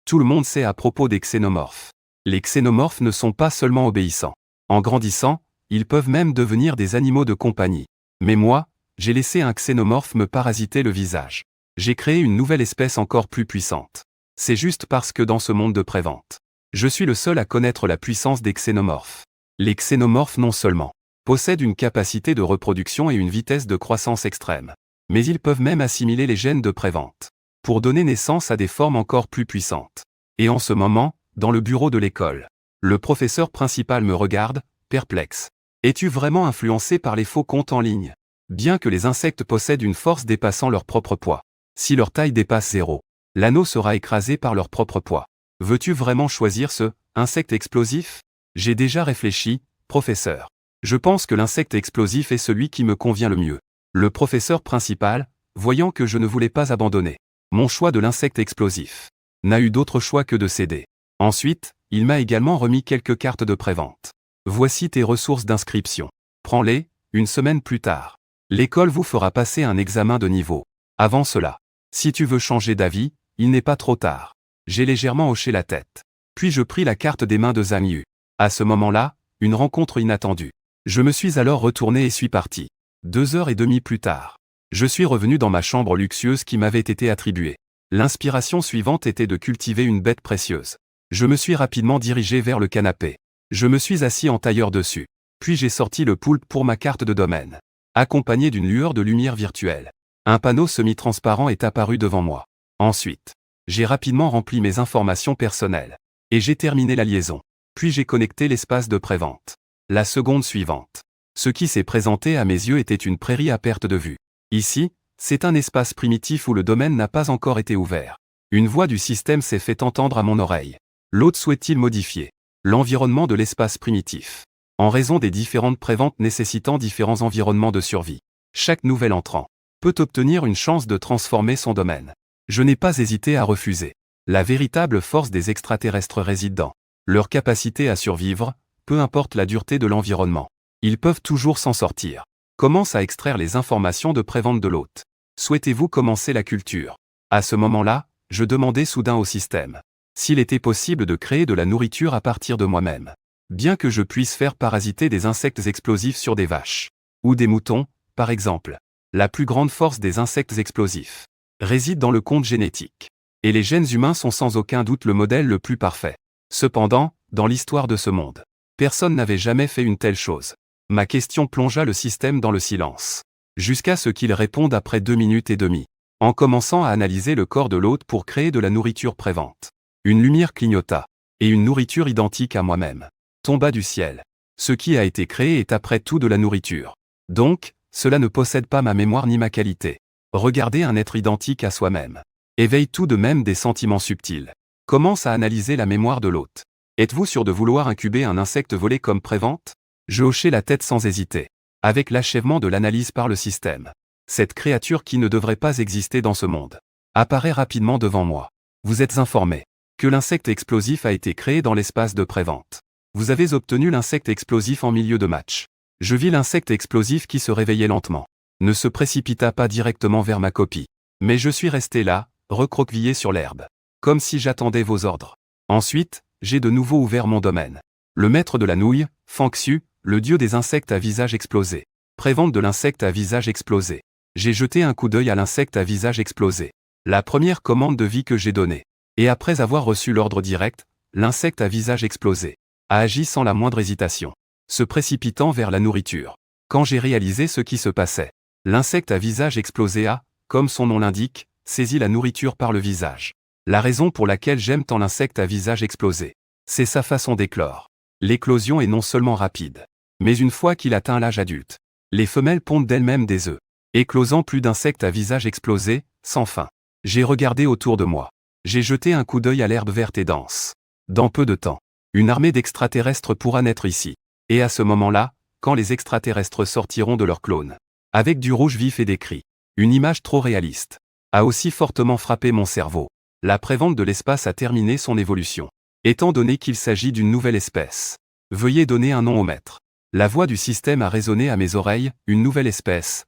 Tout le monde sait à propos des xénomorphes. Les xénomorphes ne sont pas seulement obéissants. En grandissant, ils peuvent même devenir des animaux de compagnie. Mais moi, j'ai laissé un xénomorphe me parasiter le visage. J'ai créé une nouvelle espèce encore plus puissante. C'est juste parce que dans ce monde de prévente, je suis le seul à connaître la puissance des xénomorphes. Les xénomorphes non seulement possèdent une capacité de reproduction et une vitesse de croissance extrême, mais ils peuvent même assimiler les gènes de prévente pour donner naissance à des formes encore plus puissantes. Et en ce moment, dans le bureau de l'école, le professeur principal me regarde, perplexe. Es-tu vraiment influencé par les faux comptes en ligne? Bien que les insectes possèdent une force dépassant leur propre poids, si leur taille dépasse 0, l'anneau sera écrasé par leur propre poids. Veux-tu vraiment choisir ce insecte explosif? J'ai déjà réfléchi, professeur. Je pense que l'insecte explosif est celui qui me convient le mieux. Le professeur principal, voyant que je ne voulais pas abandonner mon choix de l'insecte explosif, n'a eu d'autre choix que de céder. Ensuite, il m'a également remis quelques cartes de prévente. Voici tes ressources d'inscription. Prends-les, une semaine plus tard. L'école vous fera passer un examen de niveau. Avant cela, si tu veux changer d'avis, il n'est pas trop tard. J'ai légèrement hoché la tête. Puis je pris la carte des mains de Zhang Yu. À ce moment-là, une rencontre inattendue. Je me suis alors retourné et suis parti. 2h30 plus tard, je suis revenu dans ma chambre luxueuse qui m'avait été attribuée. L'inspiration suivante était de cultiver une bête précieuse. Je me suis rapidement dirigé vers le canapé. Je me suis assis en tailleur dessus. Puis j'ai sorti le poulpe pour ma carte de domaine. Accompagné d'une lueur de lumière virtuelle. Un panneau semi-transparent est apparu devant moi. Ensuite, j'ai rapidement rempli mes informations personnelles. Et j'ai terminé la liaison. Puis j'ai connecté l'espace de prévente. La seconde suivante. Ce qui s'est présenté à mes yeux était une prairie à perte de vue. Ici, c'est un espace primitif où le domaine n'a pas encore été ouvert. Une voix du système s'est fait entendre à mon oreille. L'hôte souhaite-t-il modifier l'environnement de l'espace primitif en raison des différentes préventes nécessitant différents environnements de survie. Chaque nouvel entrant peut obtenir une chance de transformer son domaine. Je n'ai pas hésité à refuser. La véritable force des extraterrestres réside dans leur capacité à survivre, peu importe la dureté de l'environnement. Ils peuvent toujours s'en sortir. Commence à extraire les informations de prévente de l'hôte. Souhaitez-vous commencer la culture? À ce moment-là, je demandai soudain au système s'il était possible de créer de la nourriture à partir de moi-même. Bien que je puisse faire parasiter des insectes explosifs sur des vaches ou des moutons, par exemple, la plus grande force des insectes explosifs réside dans le code génétique. Et les gènes humains sont sans aucun doute le modèle le plus parfait. Cependant, dans l'histoire de ce monde, personne n'avait jamais fait une telle chose. Ma question plongea le système dans le silence. Jusqu'à ce qu'il réponde après 2 minutes et demie. En commençant à analyser le corps de l'hôte pour créer de la nourriture prévente. Une lumière clignota. Et une nourriture identique à moi-même tomba du ciel. Ce qui a été créé est après tout de la nourriture. Donc, cela ne possède pas ma mémoire ni ma qualité. Regardez un être identique à soi-même. Éveille tout de même des sentiments subtils. Commence à analyser la mémoire de l'hôte. Êtes-vous sûr de vouloir incuber un insecte volé comme prévente? Je hochai la tête sans hésiter. Avec l'achèvement de l'analyse par le système. Cette créature qui ne devrait pas exister dans ce monde apparaît rapidement devant moi. Vous êtes informé que l'insecte explosif a été créé dans l'espace de prévente. Vous avez obtenu l'insecte explosif en milieu de match. Je vis l'insecte explosif qui se réveillait lentement. Ne se précipita pas directement vers ma copie. Mais je suis resté là, recroquevillé sur l'herbe. Comme si j'attendais vos ordres. Ensuite, j'ai de nouveau ouvert mon domaine. Le maître de la nouille, Fangxu, le dieu des insectes à visage explosé. Prévente de l'insecte à visage explosé. J'ai jeté un coup d'œil à l'insecte à visage explosé. La première commande de vie que j'ai donnée. Et après avoir reçu l'ordre direct, l'insecte à visage explosé a agi sans la moindre hésitation, se précipitant vers la nourriture. Quand j'ai réalisé ce qui se passait, l'insecte à visage explosé a, comme son nom l'indique, saisi la nourriture par le visage. La raison pour laquelle j'aime tant l'insecte à visage explosé, c'est sa façon d'éclore. L'éclosion est non seulement rapide, mais une fois qu'il atteint l'âge adulte, les femelles pondent d'elles-mêmes des œufs, éclosant plus d'insectes à visage explosé, sans fin. J'ai regardé autour de moi. J'ai jeté un coup d'œil à l'herbe verte et dense. Dans peu de temps, une armée d'extraterrestres pourra naître ici. Et à ce moment-là, quand les extraterrestres sortiront de leur clone, avec du rouge vif et des cris, une image trop réaliste a aussi fortement frappé mon cerveau. La prévente de l'espace a terminé son évolution. Étant donné qu'il s'agit d'une nouvelle espèce, veuillez donner un nom au maître. La voix du système a résonné à mes oreilles, une nouvelle espèce.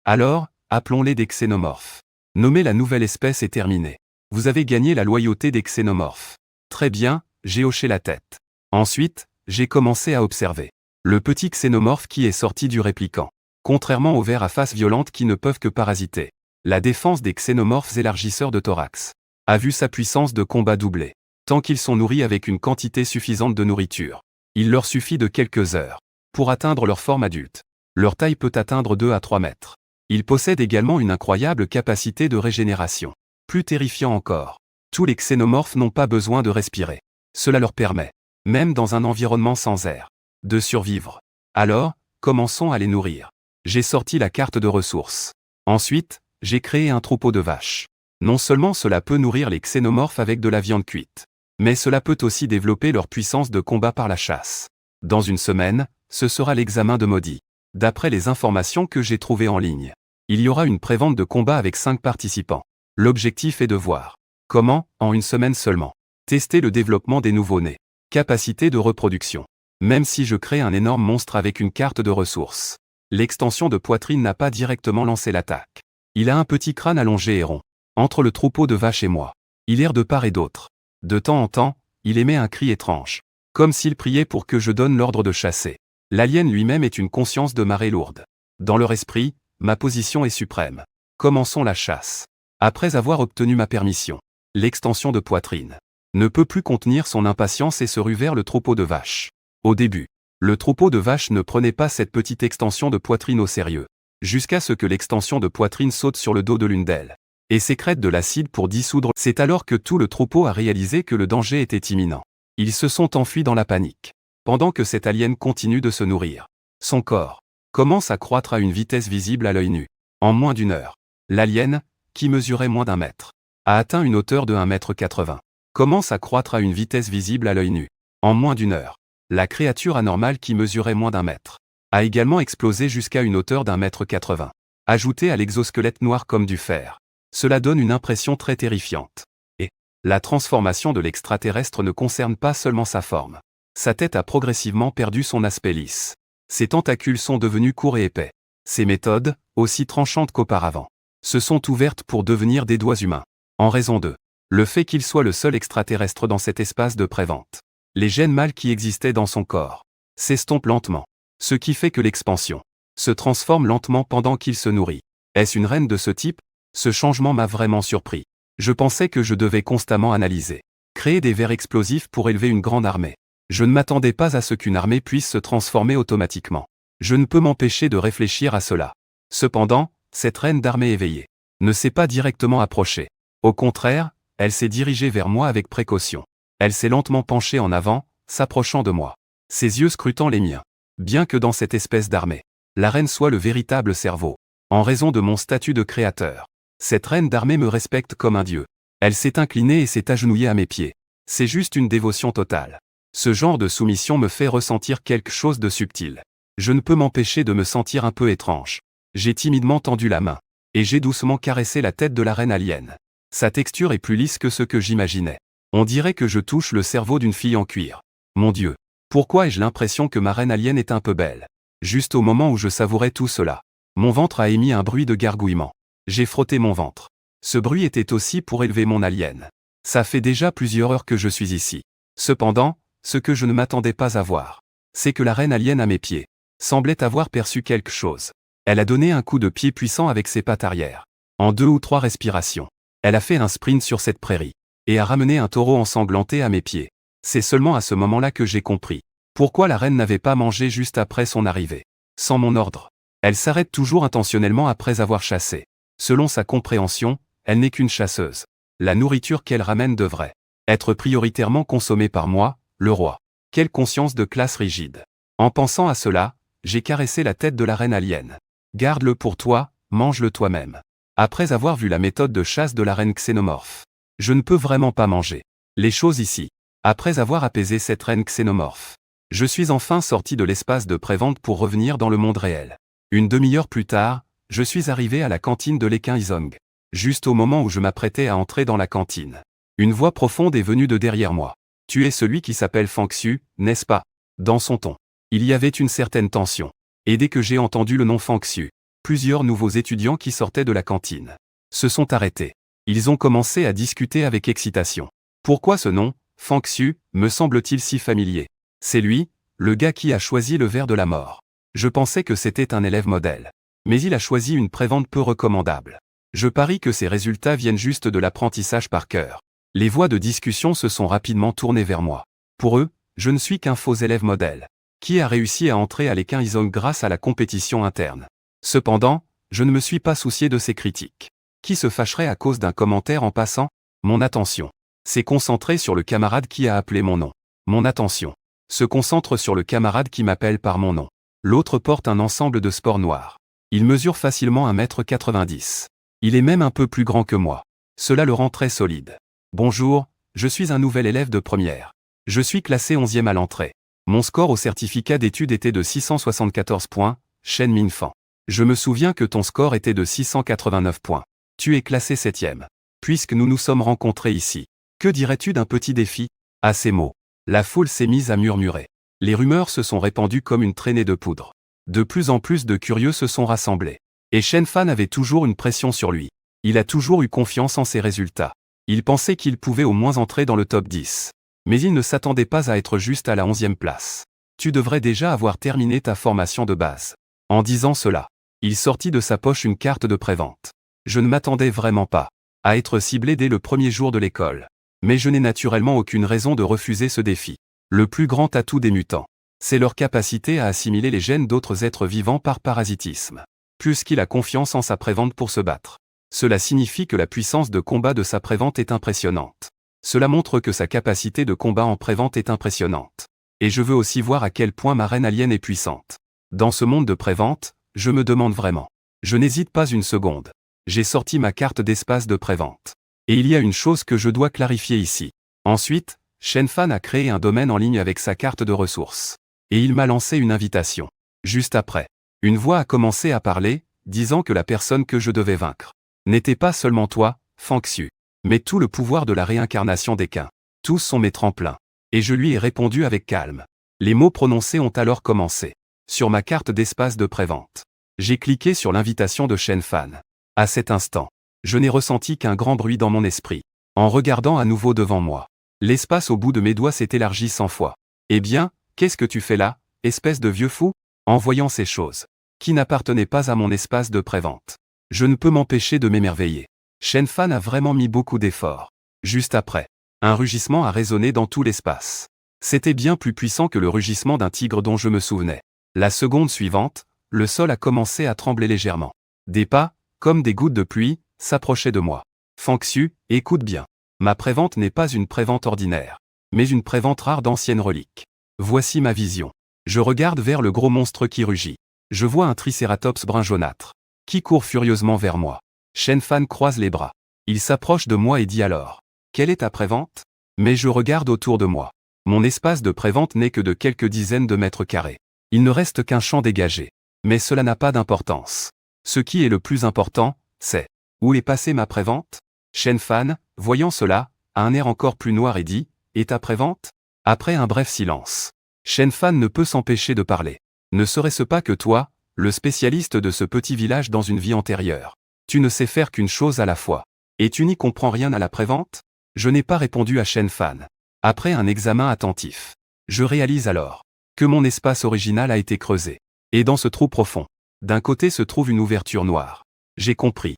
Alors, appelons-les des xénomorphes. Nommer la nouvelle espèce est terminé. Vous avez gagné la loyauté des xénomorphes. Très bien, j'ai hoché la tête. Ensuite, j'ai commencé à observer le petit xénomorphe qui est sorti du répliquant. Contrairement aux vers à face violente qui ne peuvent que parasiter, la défense des xénomorphes élargisseurs de thorax a vu sa puissance de combat doubler. Tant qu'ils sont nourris avec une quantité suffisante de nourriture, il leur suffit de quelques heures pour atteindre leur forme adulte. Leur taille peut atteindre 2 à 3 mètres. Ils possèdent également une incroyable capacité de régénération. Plus terrifiant encore, tous les xénomorphes n'ont pas besoin de respirer. Cela leur permet, même dans un environnement sans air, de survivre. Alors, commençons à les nourrir. J'ai sorti la carte de ressources. Ensuite, j'ai créé un troupeau de vaches. Non seulement cela peut nourrir les xénomorphes avec de la viande cuite, mais cela peut aussi développer leur puissance de combat par la chasse. Dans une semaine, ce sera l'examen de Maudit. D'après les informations que j'ai trouvées en ligne, il y aura une prévente de combat avec 5 participants. L'objectif est de voir comment, en une semaine seulement, tester le développement des nouveau-nés. Capacité de reproduction. Même si je crée un énorme monstre avec une carte de ressources, l'extension de poitrine n'a pas directement lancé l'attaque. Il a un petit crâne allongé et rond. Entre le troupeau de vaches et moi, il erre de part et d'autre. De temps en temps, il émet un cri étrange, comme s'il priait pour que je donne l'ordre de chasser. L'alien lui-même est une conscience de marée lourde. Dans leur esprit, ma position est suprême. Commençons la chasse. Après avoir obtenu ma permission, l'extension de poitrine ne peut plus contenir son impatience et se rue vers le troupeau de vaches. Au début, le troupeau de vaches ne prenait pas cette petite extension de poitrine au sérieux, jusqu'à ce que l'extension de poitrine saute sur le dos de l'une d'elles et sécrète de l'acide pour dissoudre. C'est alors que tout le troupeau a réalisé que le danger était imminent. Ils se sont enfuis dans la panique. Pendant que cet alien continue de se nourrir, son corps commence à croître à une vitesse visible à l'œil nu. En moins d'une heure, l'alien, qui mesurait moins d'1 mètre, a atteint une hauteur de 1,80 m. Commence à croître à une vitesse visible à l'œil nu. En moins d'une heure, la créature anormale qui mesurait moins d'1 mètre a également explosé jusqu'à une hauteur d'1,80 m. Ajouté à l'exosquelette noir comme du fer, cela donne une impression très terrifiante. Et la transformation de l'extraterrestre ne concerne pas seulement sa forme. Sa tête a progressivement perdu son aspect lisse. Ses tentacules sont devenus courts et épais. Ses méthodes, aussi tranchantes qu'auparavant, se sont ouvertes pour devenir des doigts humains. En raison de le fait qu'il soit le seul extraterrestre dans cet espace de prévente. Les gènes mâles qui existaient dans son corps s'estompent lentement, ce qui fait que l'expansion se transforme lentement pendant qu'il se nourrit. Est-ce une reine de ce type? Ce changement m'a vraiment surpris. Je pensais que je devais constamment analyser, créer des vers explosifs pour élever une grande armée. Je ne m'attendais pas à ce qu'une armée puisse se transformer automatiquement. Je ne peux m'empêcher de réfléchir à cela. Cependant, cette reine d'armée éveillée ne s'est pas directement approchée. Au contraire, elle s'est dirigée vers moi avec précaution. Elle s'est lentement penchée en avant, s'approchant de moi, ses yeux scrutant les miens. Bien que dans cette espèce d'armée, la reine soit le véritable cerveau, en raison de mon statut de créateur, cette reine d'armée me respecte comme un dieu. Elle s'est inclinée et s'est agenouillée à mes pieds. C'est juste une dévotion totale. Ce genre de soumission me fait ressentir quelque chose de subtil. Je ne peux m'empêcher de me sentir un peu étrange. J'ai timidement tendu la main, et j'ai doucement caressé la tête de la reine alien. Sa texture est plus lisse que ce que j'imaginais. On dirait que je touche le cerveau d'une fille en cuir. Mon Dieu, pourquoi ai-je l'impression que ma reine alien est un peu belle? Juste au moment où je savourais tout cela, mon ventre a émis un bruit de gargouillement. J'ai frotté mon ventre. Ce bruit était aussi pour élever mon alien. Ça fait déjà plusieurs heures que je suis ici. Cependant, ce que je ne m'attendais pas à voir, c'est que la reine alien à mes pieds semblait avoir perçu quelque chose. Elle a donné un coup de pied puissant avec ses pattes arrière. En 2 ou 3 respirations, elle a fait un sprint sur cette prairie et a ramené un taureau ensanglanté à mes pieds. C'est seulement à ce moment-là que j'ai compris pourquoi la reine n'avait pas mangé juste après son arrivée. Sans mon ordre, elle s'arrête toujours intentionnellement après avoir chassé. Selon sa compréhension, elle n'est qu'une chasseuse. La nourriture qu'elle ramène devrait être prioritairement consommée par moi, le roi. Quelle conscience de classe rigide. En pensant à cela, j'ai caressé la tête de la reine alien. Garde-le pour toi, mange-le toi-même. Après avoir vu la méthode de chasse de la reine xénomorphe, je ne peux vraiment pas manger les choses ici. Après avoir apaisé cette reine xénomorphe, je suis enfin sorti de l'espace de prévente pour revenir dans le monde réel. Une demi-heure plus tard, je suis arrivé à la cantine de l'Equin Izong. Juste au moment où je m'apprêtais à entrer dans la cantine, une voix profonde est venue de derrière moi. Tu es celui qui s'appelle Fang Xu, n'est-ce pas? Dans son ton, il y avait une certaine tension. Et dès que j'ai entendu le nom Fang Xu, plusieurs nouveaux étudiants qui sortaient de la cantine se sont arrêtés. Ils ont commencé à discuter avec excitation. Pourquoi ce nom, Fang Xu, me semble-t-il si familier? C'est lui, le gars qui a choisi le ver de la mort. Je pensais que c'était un élève modèle. Mais il a choisi une prévente peu recommandable. Je parie que ses résultats viennent juste de l'apprentissage par cœur. Les voix de discussion se sont rapidement tournées vers moi. Pour eux, je ne suis qu'un faux élève modèle, qui a réussi à entrer à l'Equin Isong grâce à la compétition interne. Cependant, je ne me suis pas soucié de ces critiques. Qui se fâcherait à cause d'un commentaire en passant? Mon attention s'est concentrée sur le camarade qui a appelé mon nom. Mon attention se concentre sur le camarade qui m'appelle par mon nom. L'autre porte un ensemble de sport noir. Il mesure facilement 1,90 m. Il est même un peu plus grand que moi. Cela le rend très solide. Bonjour, je suis un nouvel élève de première. Je suis classé 11e à l'entrée. Mon score au certificat d'études était de 674 points, Shen Minfan. Je me souviens que ton score était de 689 points. Tu es classé 7e. Puisque nous nous sommes rencontrés ici, que dirais-tu d'un petit défi? À ces mots, la foule s'est mise à murmurer. Les rumeurs se sont répandues comme une traînée de poudre. De plus en plus de curieux se sont rassemblés. Et Shen Fan avait toujours une pression sur lui. Il a toujours eu confiance en ses résultats. Il pensait qu'il pouvait au moins entrer dans le top 10. Mais il ne s'attendait pas à être juste à la 11e place. Tu devrais déjà avoir terminé ta formation de base. En disant cela, il sortit de sa poche une carte de prévente. Je ne m'attendais vraiment pas à être ciblé dès le premier jour de l'école. Mais je n'ai naturellement aucune raison de refuser ce défi. Le plus grand atout des mutants, c'est leur capacité à assimiler les gènes d'autres êtres vivants par parasitisme. Puisqu'il a confiance en sa prévente pour se battre. Cela signifie que la puissance de combat de sa prévente est impressionnante. Cela montre que sa capacité de combat en prévente est impressionnante. Et je veux aussi voir à quel point ma reine alien est puissante. Dans ce monde de prévente, je me demande vraiment. Je n'hésite pas une seconde. J'ai sorti ma carte d'espace de prévente. Et il y a une chose que je dois clarifier ici. Ensuite, Shen Fan a créé un domaine en ligne avec sa carte de ressources. Et il m'a lancé une invitation. Juste après, une voix a commencé à parler, disant que la personne que je devais vaincre n'était pas seulement toi, Fang Xu, mais tout le pouvoir de la réincarnation d'Equin. Tous sont mes tremplins. Et je lui ai répondu avec calme. Les mots prononcés ont alors commencé. Sur ma carte d'espace de prévente. J'ai cliqué sur l'invitation de Shen Fan. À cet instant, je n'ai ressenti qu'un grand bruit dans mon esprit. En regardant à nouveau devant moi, l'espace au bout de mes doigts s'est élargi 100 fois. Eh bien, qu'est-ce que tu fais là, espèce de vieux fou? En voyant ces choses, qui n'appartenaient pas à mon espace de prévente, je ne peux m'empêcher de m'émerveiller. Shen Fan a vraiment mis beaucoup d'efforts. Juste après, un rugissement a résonné dans tout l'espace. C'était bien plus puissant que le rugissement d'un tigre dont je me souvenais. La seconde suivante, le sol a commencé à trembler légèrement. Des pas, comme des gouttes de pluie, s'approchaient de moi. Fang Xu, écoute bien. Ma prévente n'est pas une prévente ordinaire, mais une prévente rare d'anciennes reliques. Voici ma vision. Je regarde vers le gros monstre qui rugit. Je vois un tricératops brun jaunâtre, qui court furieusement vers moi. Shen Fan croise les bras. Il s'approche de moi et dit alors. Quelle est ta prévente? Mais je regarde autour de moi. Mon espace de prévente n'est que de quelques dizaines de mètres carrés. Il ne reste qu'un champ dégagé. Mais cela n'a pas d'importance. Ce qui est le plus important, c'est où est passée ma prévente? Shen Fan, voyant cela, a un air encore plus noir et dit, et ta prévente? Après un bref silence, Shen Fan ne peut s'empêcher de parler. Ne serait-ce pas que toi, le spécialiste de ce petit village dans une vie antérieure, tu ne sais faire qu'une chose à la fois, et tu n'y comprends rien à la prévente? Je n'ai pas répondu à Shen Fan. Après un examen attentif, je réalise alors que mon espace original a été creusé. Et dans ce trou profond, d'un côté se trouve une ouverture noire. J'ai compris.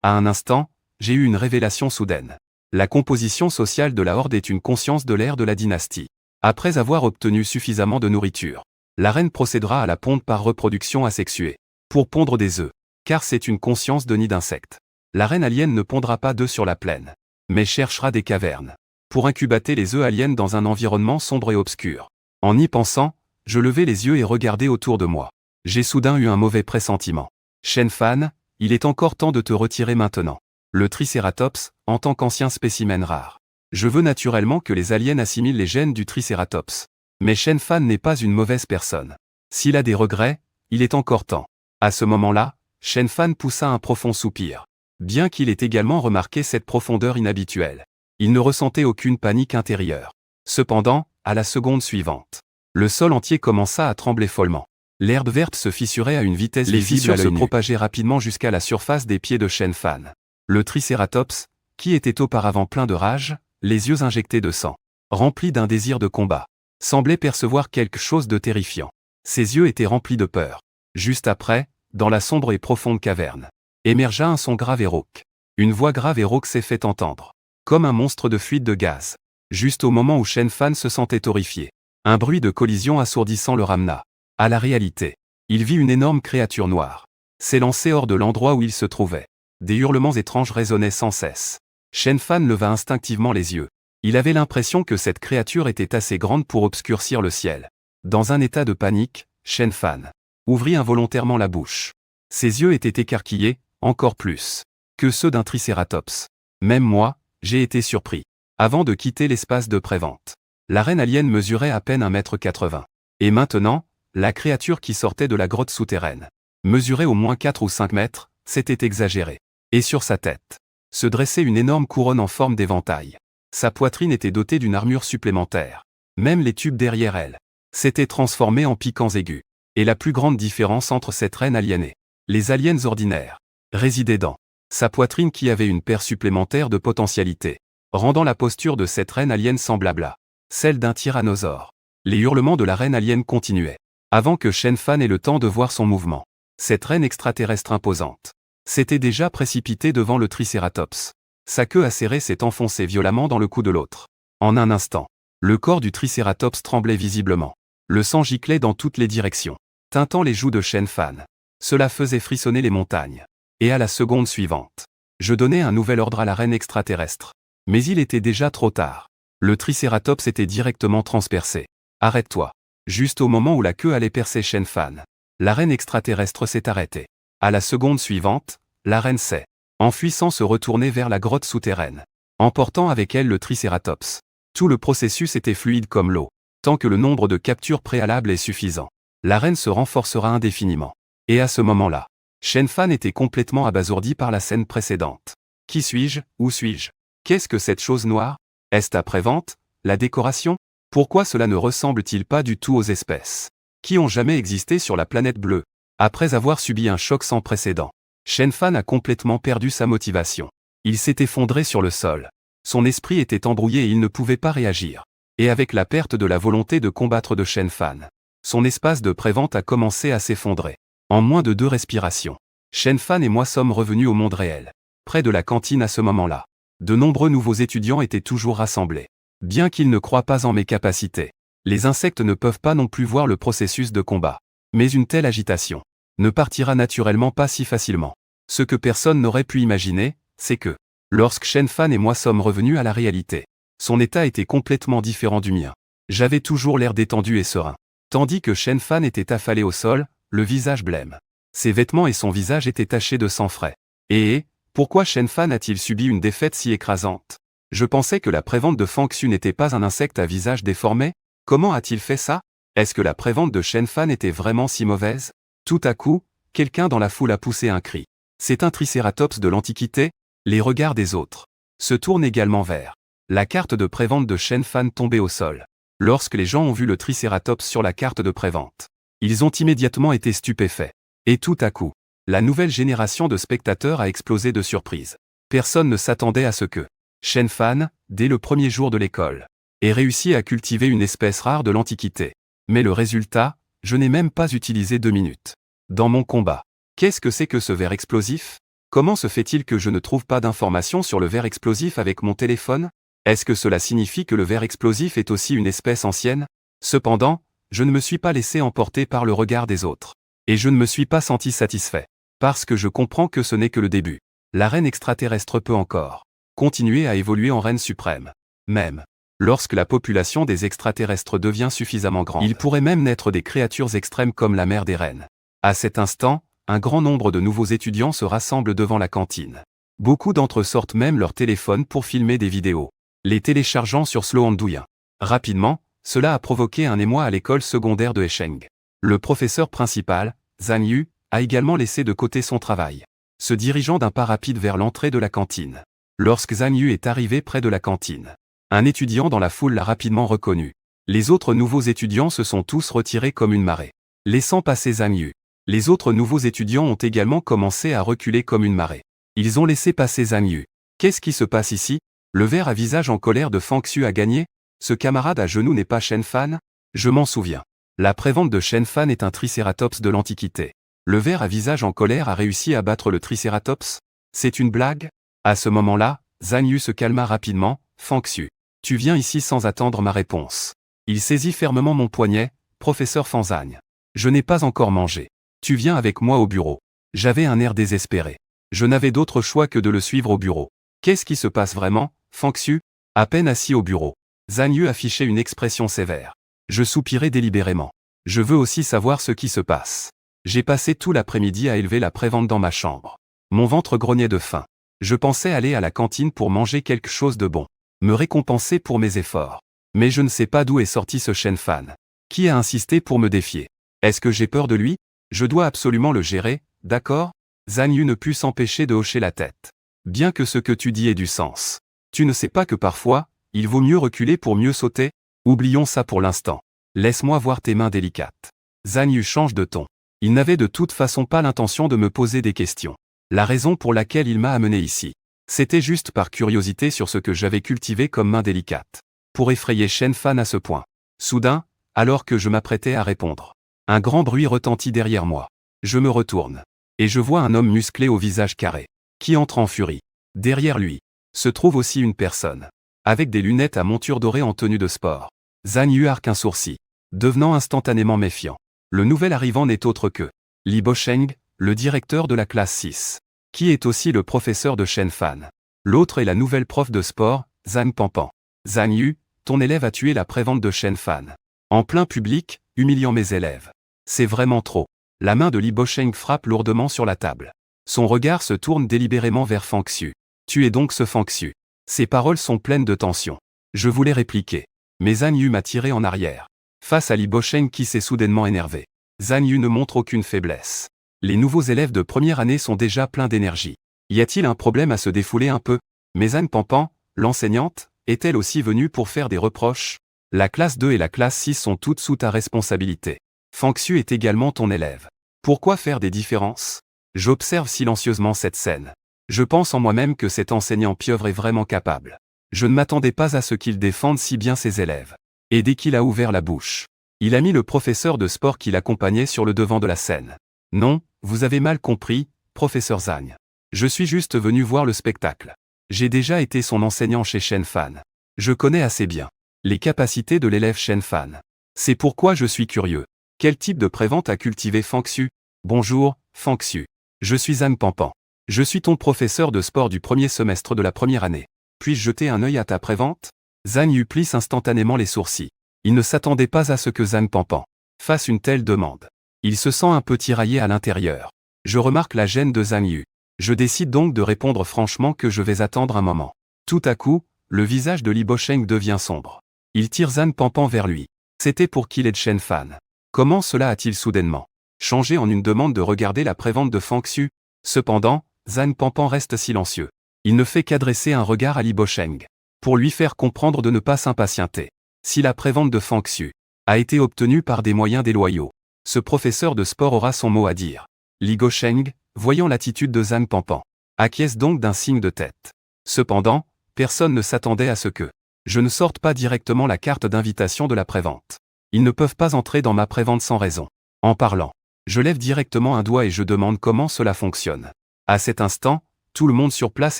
À un instant, j'ai eu une révélation soudaine. La composition sociale de la Horde est une conscience de l'ère de la dynastie. Après avoir obtenu suffisamment de nourriture, la reine procédera à la ponte par reproduction asexuée, pour pondre des œufs, car c'est une conscience de nid d'insectes. La reine alien ne pondra pas d'œufs sur la plaine, mais cherchera des cavernes, pour incubater les œufs aliens dans un environnement sombre et obscur. En y pensant, je levai les yeux et regardai autour de moi. J'ai soudain eu un mauvais pressentiment. Shen Fan, il est encore temps de te retirer maintenant. Le Tricératops, en tant qu'ancien spécimen rare. Je veux naturellement que les aliens assimilent les gènes du Tricératops. Mais Shen Fan n'est pas une mauvaise personne. S'il a des regrets, il est encore temps. À ce moment-là, Shen Fan poussa un profond soupir. Bien qu'il ait également remarqué cette profondeur inhabituelle. Il ne ressentait aucune panique intérieure. Cependant, à la seconde suivante, le sol entier commença à trembler follement. L'herbe verte se fissurait à une vitesse visible à l'œil nu. Les fissures se propageaient rapidement jusqu'à la surface des pieds de Shen Fan. Le Tricératops, qui était auparavant plein de rage, les yeux injectés de sang, rempli d'un désir de combat, semblait percevoir quelque chose de terrifiant. Ses yeux étaient remplis de peur. Juste après, dans la sombre et profonde caverne, émergea un son grave et rauque. Une voix grave et rauque s'est fait entendre, comme un monstre de fuite de gaz. Juste au moment où Shen Fan se sentait horrifié, un bruit de collision assourdissant le ramena à la réalité. Il vit une énorme créature noire s'élancer hors de l'endroit où il se trouvait. Des hurlements étranges résonnaient sans cesse. Shen Fan leva instinctivement les yeux. Il avait l'impression que cette créature était assez grande pour obscurcir le ciel. Dans un état de panique, Shen Fan ouvrit involontairement la bouche. Ses yeux étaient écarquillés, encore plus que ceux d'un tricératops. Même moi, j'ai été surpris. Avant de quitter l'espace de prévente, la reine alien mesurait à peine 1,80 m. Et maintenant, la créature qui sortait de la grotte souterraine mesurait au moins 4 ou 5 mètres, c'était exagéré. Et sur sa tête se dressait une énorme couronne en forme d'éventail. Sa poitrine était dotée d'une armure supplémentaire. Même les tubes derrière elle s'étaient transformés en piquants aigus. Et la plus grande différence entre cette reine aliénée, les aliens ordinaires, résidait dans sa poitrine qui avait une paire supplémentaire de potentialités, rendant la posture de cette reine alien semblable à celle d'un tyrannosaure. Les hurlements de la reine alien continuaient, avant que Shen Fan ait le temps de voir son mouvement. Cette reine extraterrestre imposante s'était déjà précipitée devant le tricératops. Sa queue acérée s'est enfoncée violemment dans le cou de l'autre. En un instant, le corps du tricératops tremblait visiblement. Le sang giclait dans toutes les directions, teintant les joues de Shen Fan. Cela faisait frissonner les montagnes. Et à la seconde suivante, je donnais un nouvel ordre à la reine extraterrestre. Mais il était déjà trop tard. Le tricératops était directement transpercé. Arrête-toi. Juste au moment où la queue allait percer Shen Fan, la reine extraterrestre s'est arrêtée. À la seconde suivante, la reine s'est enfuie sans se retourner vers la grotte souterraine, emportant avec elle le tricératops. Tout le processus était fluide comme l'eau. Tant que le nombre de captures préalables est suffisant, la reine se renforcera indéfiniment. Et à ce moment-là, Shen Fan était complètement abasourdi par la scène précédente. Qui suis-je? Où suis-je? Qu'est-ce que cette chose noire? Est-ce après-vente? La décoration? Pourquoi cela ne ressemble-t-il pas du tout aux espèces qui ont jamais existé sur la planète bleue? Après avoir subi un choc sans précédent, Shen Fan a complètement perdu sa motivation. Il s'est effondré sur le sol. Son esprit était embrouillé et il ne pouvait pas réagir. Et avec la perte de la volonté de combattre de Shen Fan, son espace de prévente a commencé à s'effondrer. En moins de 2 respirations, Shen Fan et moi sommes revenus au monde réel. Près de la cantine à ce moment-là, de nombreux nouveaux étudiants étaient toujours rassemblés. Bien qu'ils ne croient pas en mes capacités, les insectes ne peuvent pas non plus voir le processus de combat. Mais une telle agitation ne partira naturellement pas si facilement. Ce que personne n'aurait pu imaginer, c'est que, lorsque Shen Fan et moi sommes revenus à la réalité, son état était complètement différent du mien. J'avais toujours l'air détendu et serein, tandis que Shen Fan était affalé au sol, le visage blême. Ses vêtements et son visage étaient tachés de sang frais. Et pourquoi Shen Fan a-t-il subi une défaite si écrasante? Je pensais que la prévente de Fang Xu n'était pas un insecte à visage déformé. Comment a-t-il fait ça? Est-ce que la prévente de Shen Fan était vraiment si mauvaise? Tout à coup, quelqu'un dans la foule a poussé un cri. C'est un tricératops de l'Antiquité? Les regards des autres se tournent également vers la carte de prévente de Shen Fan tombée au sol. Lorsque les gens ont vu le tricératops sur la carte de prévente, ils ont immédiatement été stupéfaits. Et tout à coup, la nouvelle génération de spectateurs a explosé de surprise. Personne ne s'attendait à ce que Shen Fan, dès le premier jour de l'école, ait réussi à cultiver une espèce rare de l'Antiquité. Mais le résultat, je n'ai même pas utilisé 2 minutes. Dans mon combat, qu'est-ce que c'est que ce verre explosif? Comment se fait-il que je ne trouve pas d'informations sur le verre explosif avec mon téléphone? Est-ce que cela signifie que le verre explosif est aussi une espèce ancienne? Cependant, je ne me suis pas laissé emporter par le regard des autres. Et je ne me suis pas senti satisfait. Parce que je comprends que ce n'est que le début. La reine extraterrestre peut encore continuer à évoluer en reine suprême. Même lorsque la population des extraterrestres devient suffisamment grande, il pourrait même naître des créatures extrêmes comme la mère des reines. À cet instant, un grand nombre de nouveaux étudiants se rassemblent devant la cantine. Beaucoup d'entre eux sortent même leur téléphone pour filmer des vidéos, les téléchargeant sur Slow Andouille. Rapidement, cela a provoqué un émoi à l'école secondaire de Hecheng. Le professeur principal, Zhang Yu, a également laissé de côté son travail, se dirigeant d'un pas rapide vers l'entrée de la cantine. Lorsque Zhang Yu est arrivé près de la cantine, un étudiant dans la foule l'a rapidement reconnu. Les autres nouveaux étudiants se sont tous retirés comme une marée, laissant passer Zhang Yu. Les autres nouveaux étudiants ont également commencé à reculer comme une marée. Ils ont laissé passer Zhang Yu. Qu'est-ce qui se passe ici? Le vert à visage en colère de Fang Xu a gagné? Ce camarade à genoux n'est pas Shen Fan? Je m'en souviens. La prévente de Shen Fan est un tricératops de l'Antiquité. Le vert à visage en colère a réussi à battre le tricératops? C'est une blague? À ce moment-là, Zhang Yu se calma rapidement. Fang Xu, tu viens ici sans attendre ma réponse. Il saisit fermement mon poignet. Professeur Fanzang. Je n'ai pas encore mangé. Tu viens avec moi au bureau. J'avais un air désespéré. Je n'avais d'autre choix que de le suivre au bureau. Qu'est-ce qui se passe vraiment, Fang Xu? À peine assis au bureau, Zhang Yu affichait une expression sévère. Je soupirai délibérément. Je veux aussi savoir ce qui se passe. J'ai passé tout l'après-midi à élever la prévente dans ma chambre. Mon ventre grognait de faim. Je pensais aller à la cantine pour manger quelque chose de bon. Me récompenser pour mes efforts. Mais je ne sais pas d'où est sorti ce Shen Fan. Qui a insisté pour me défier? Est-ce que j'ai peur de lui? Je dois absolument le gérer, d'accord? Zhang Yu ne put s'empêcher de hocher la tête. Bien que ce que tu dis ait du sens. Tu ne sais pas que parfois, il vaut mieux reculer pour mieux sauter? Oublions ça pour l'instant. Laisse-moi voir tes mains délicates. Zhang Yu change de ton. Il n'avait de toute façon pas l'intention de me poser des questions. La raison pour laquelle il m'a amené ici. C'était juste par curiosité sur ce que j'avais cultivé comme main délicate. Pour effrayer Shen Fan à ce point. Soudain, alors que je m'apprêtais à répondre, un grand bruit retentit derrière moi. Je me retourne. Et je vois un homme musclé au visage carré, qui entre en furie. Derrière lui, se trouve aussi une personne, avec des lunettes à monture dorée en tenue de sport. Zhang Yu arque un sourcil, devenant instantanément méfiant. Le nouvel arrivant n'est autre que Li Bosheng, le directeur de la classe 6, qui est aussi le professeur de Shen Fan. L'autre est la nouvelle prof de sport, Zhang Pampan. Zhang Yu, ton élève a tué la prévente de Shen Fan. En plein public, humiliant mes élèves. C'est vraiment trop. La main de Li Bosheng frappe lourdement sur la table. Son regard se tourne délibérément vers Fang Xu. Tu es donc ce Fang Xu. Ses paroles sont pleines de tension. Je voulais répliquer. Mais Zhang Yu m'a tiré en arrière. Face à Li Bosheng qui s'est soudainement énervé. Zhang Yu ne montre aucune faiblesse. Les nouveaux élèves de première année sont déjà pleins d'énergie. Y a-t-il un problème à se défouler un peu? Mais Zhang Pampan, l'enseignante, est-elle aussi venue pour faire des reproches? La classe 2 et la classe 6 sont toutes sous ta responsabilité. Fang Xu est également ton élève. Pourquoi faire des différences? J'observe silencieusement cette scène. Je pense en moi-même que cet enseignant pieuvre est vraiment capable. Je ne m'attendais pas à ce qu'il défende si bien ses élèves. Et dès qu'il a ouvert la bouche, il a mis le professeur de sport qui l'accompagnait sur le devant de la scène. Non, vous avez mal compris, professeur Zhang. Je suis juste venu voir le spectacle. J'ai déjà été son enseignant chez Shen Fan. Je connais assez bien les capacités de l'élève Shen Fan. C'est pourquoi je suis curieux. Quel type de prévente a cultivé Fang Xu? Bonjour, Fang Xu. Je suis Zhang Pampan. Je suis ton professeur de sport du premier semestre de la première année. Puis-je jeter un œil à ta prévente? Zhang Yu plisse instantanément les sourcils. Il ne s'attendait pas à ce que Zhang Pampan fasse une telle demande. Il se sent un peu tiraillé à l'intérieur. Je remarque la gêne de Zhang Yu. Je décide donc de répondre franchement que je vais attendre un moment. Tout à coup, le visage de Li Bosheng devient sombre. Il tire Zhang Pampan vers lui. C'était pour qu'il ait de Shen Fan. Comment cela a-t-il soudainement changé en une demande de regarder la prévente de Fang Xu? Cependant, Zhang Pampan reste silencieux. Il ne fait qu'adresser un regard à Li Bosheng, pour lui faire comprendre de ne pas s'impatienter. Si la prévente de Fang Xu a été obtenue par des moyens déloyaux, ce professeur de sport aura son mot à dire. Li Bosheng, voyant l'attitude de Zhang Pampan, acquiesce donc d'un signe de tête. Cependant, personne ne s'attendait à ce que je ne sorte pas directement la carte d'invitation de la prévente. Ils ne peuvent pas entrer dans ma prévente sans raison. En parlant, je lève directement un doigt et je demande comment cela fonctionne. À cet instant, tout le monde sur place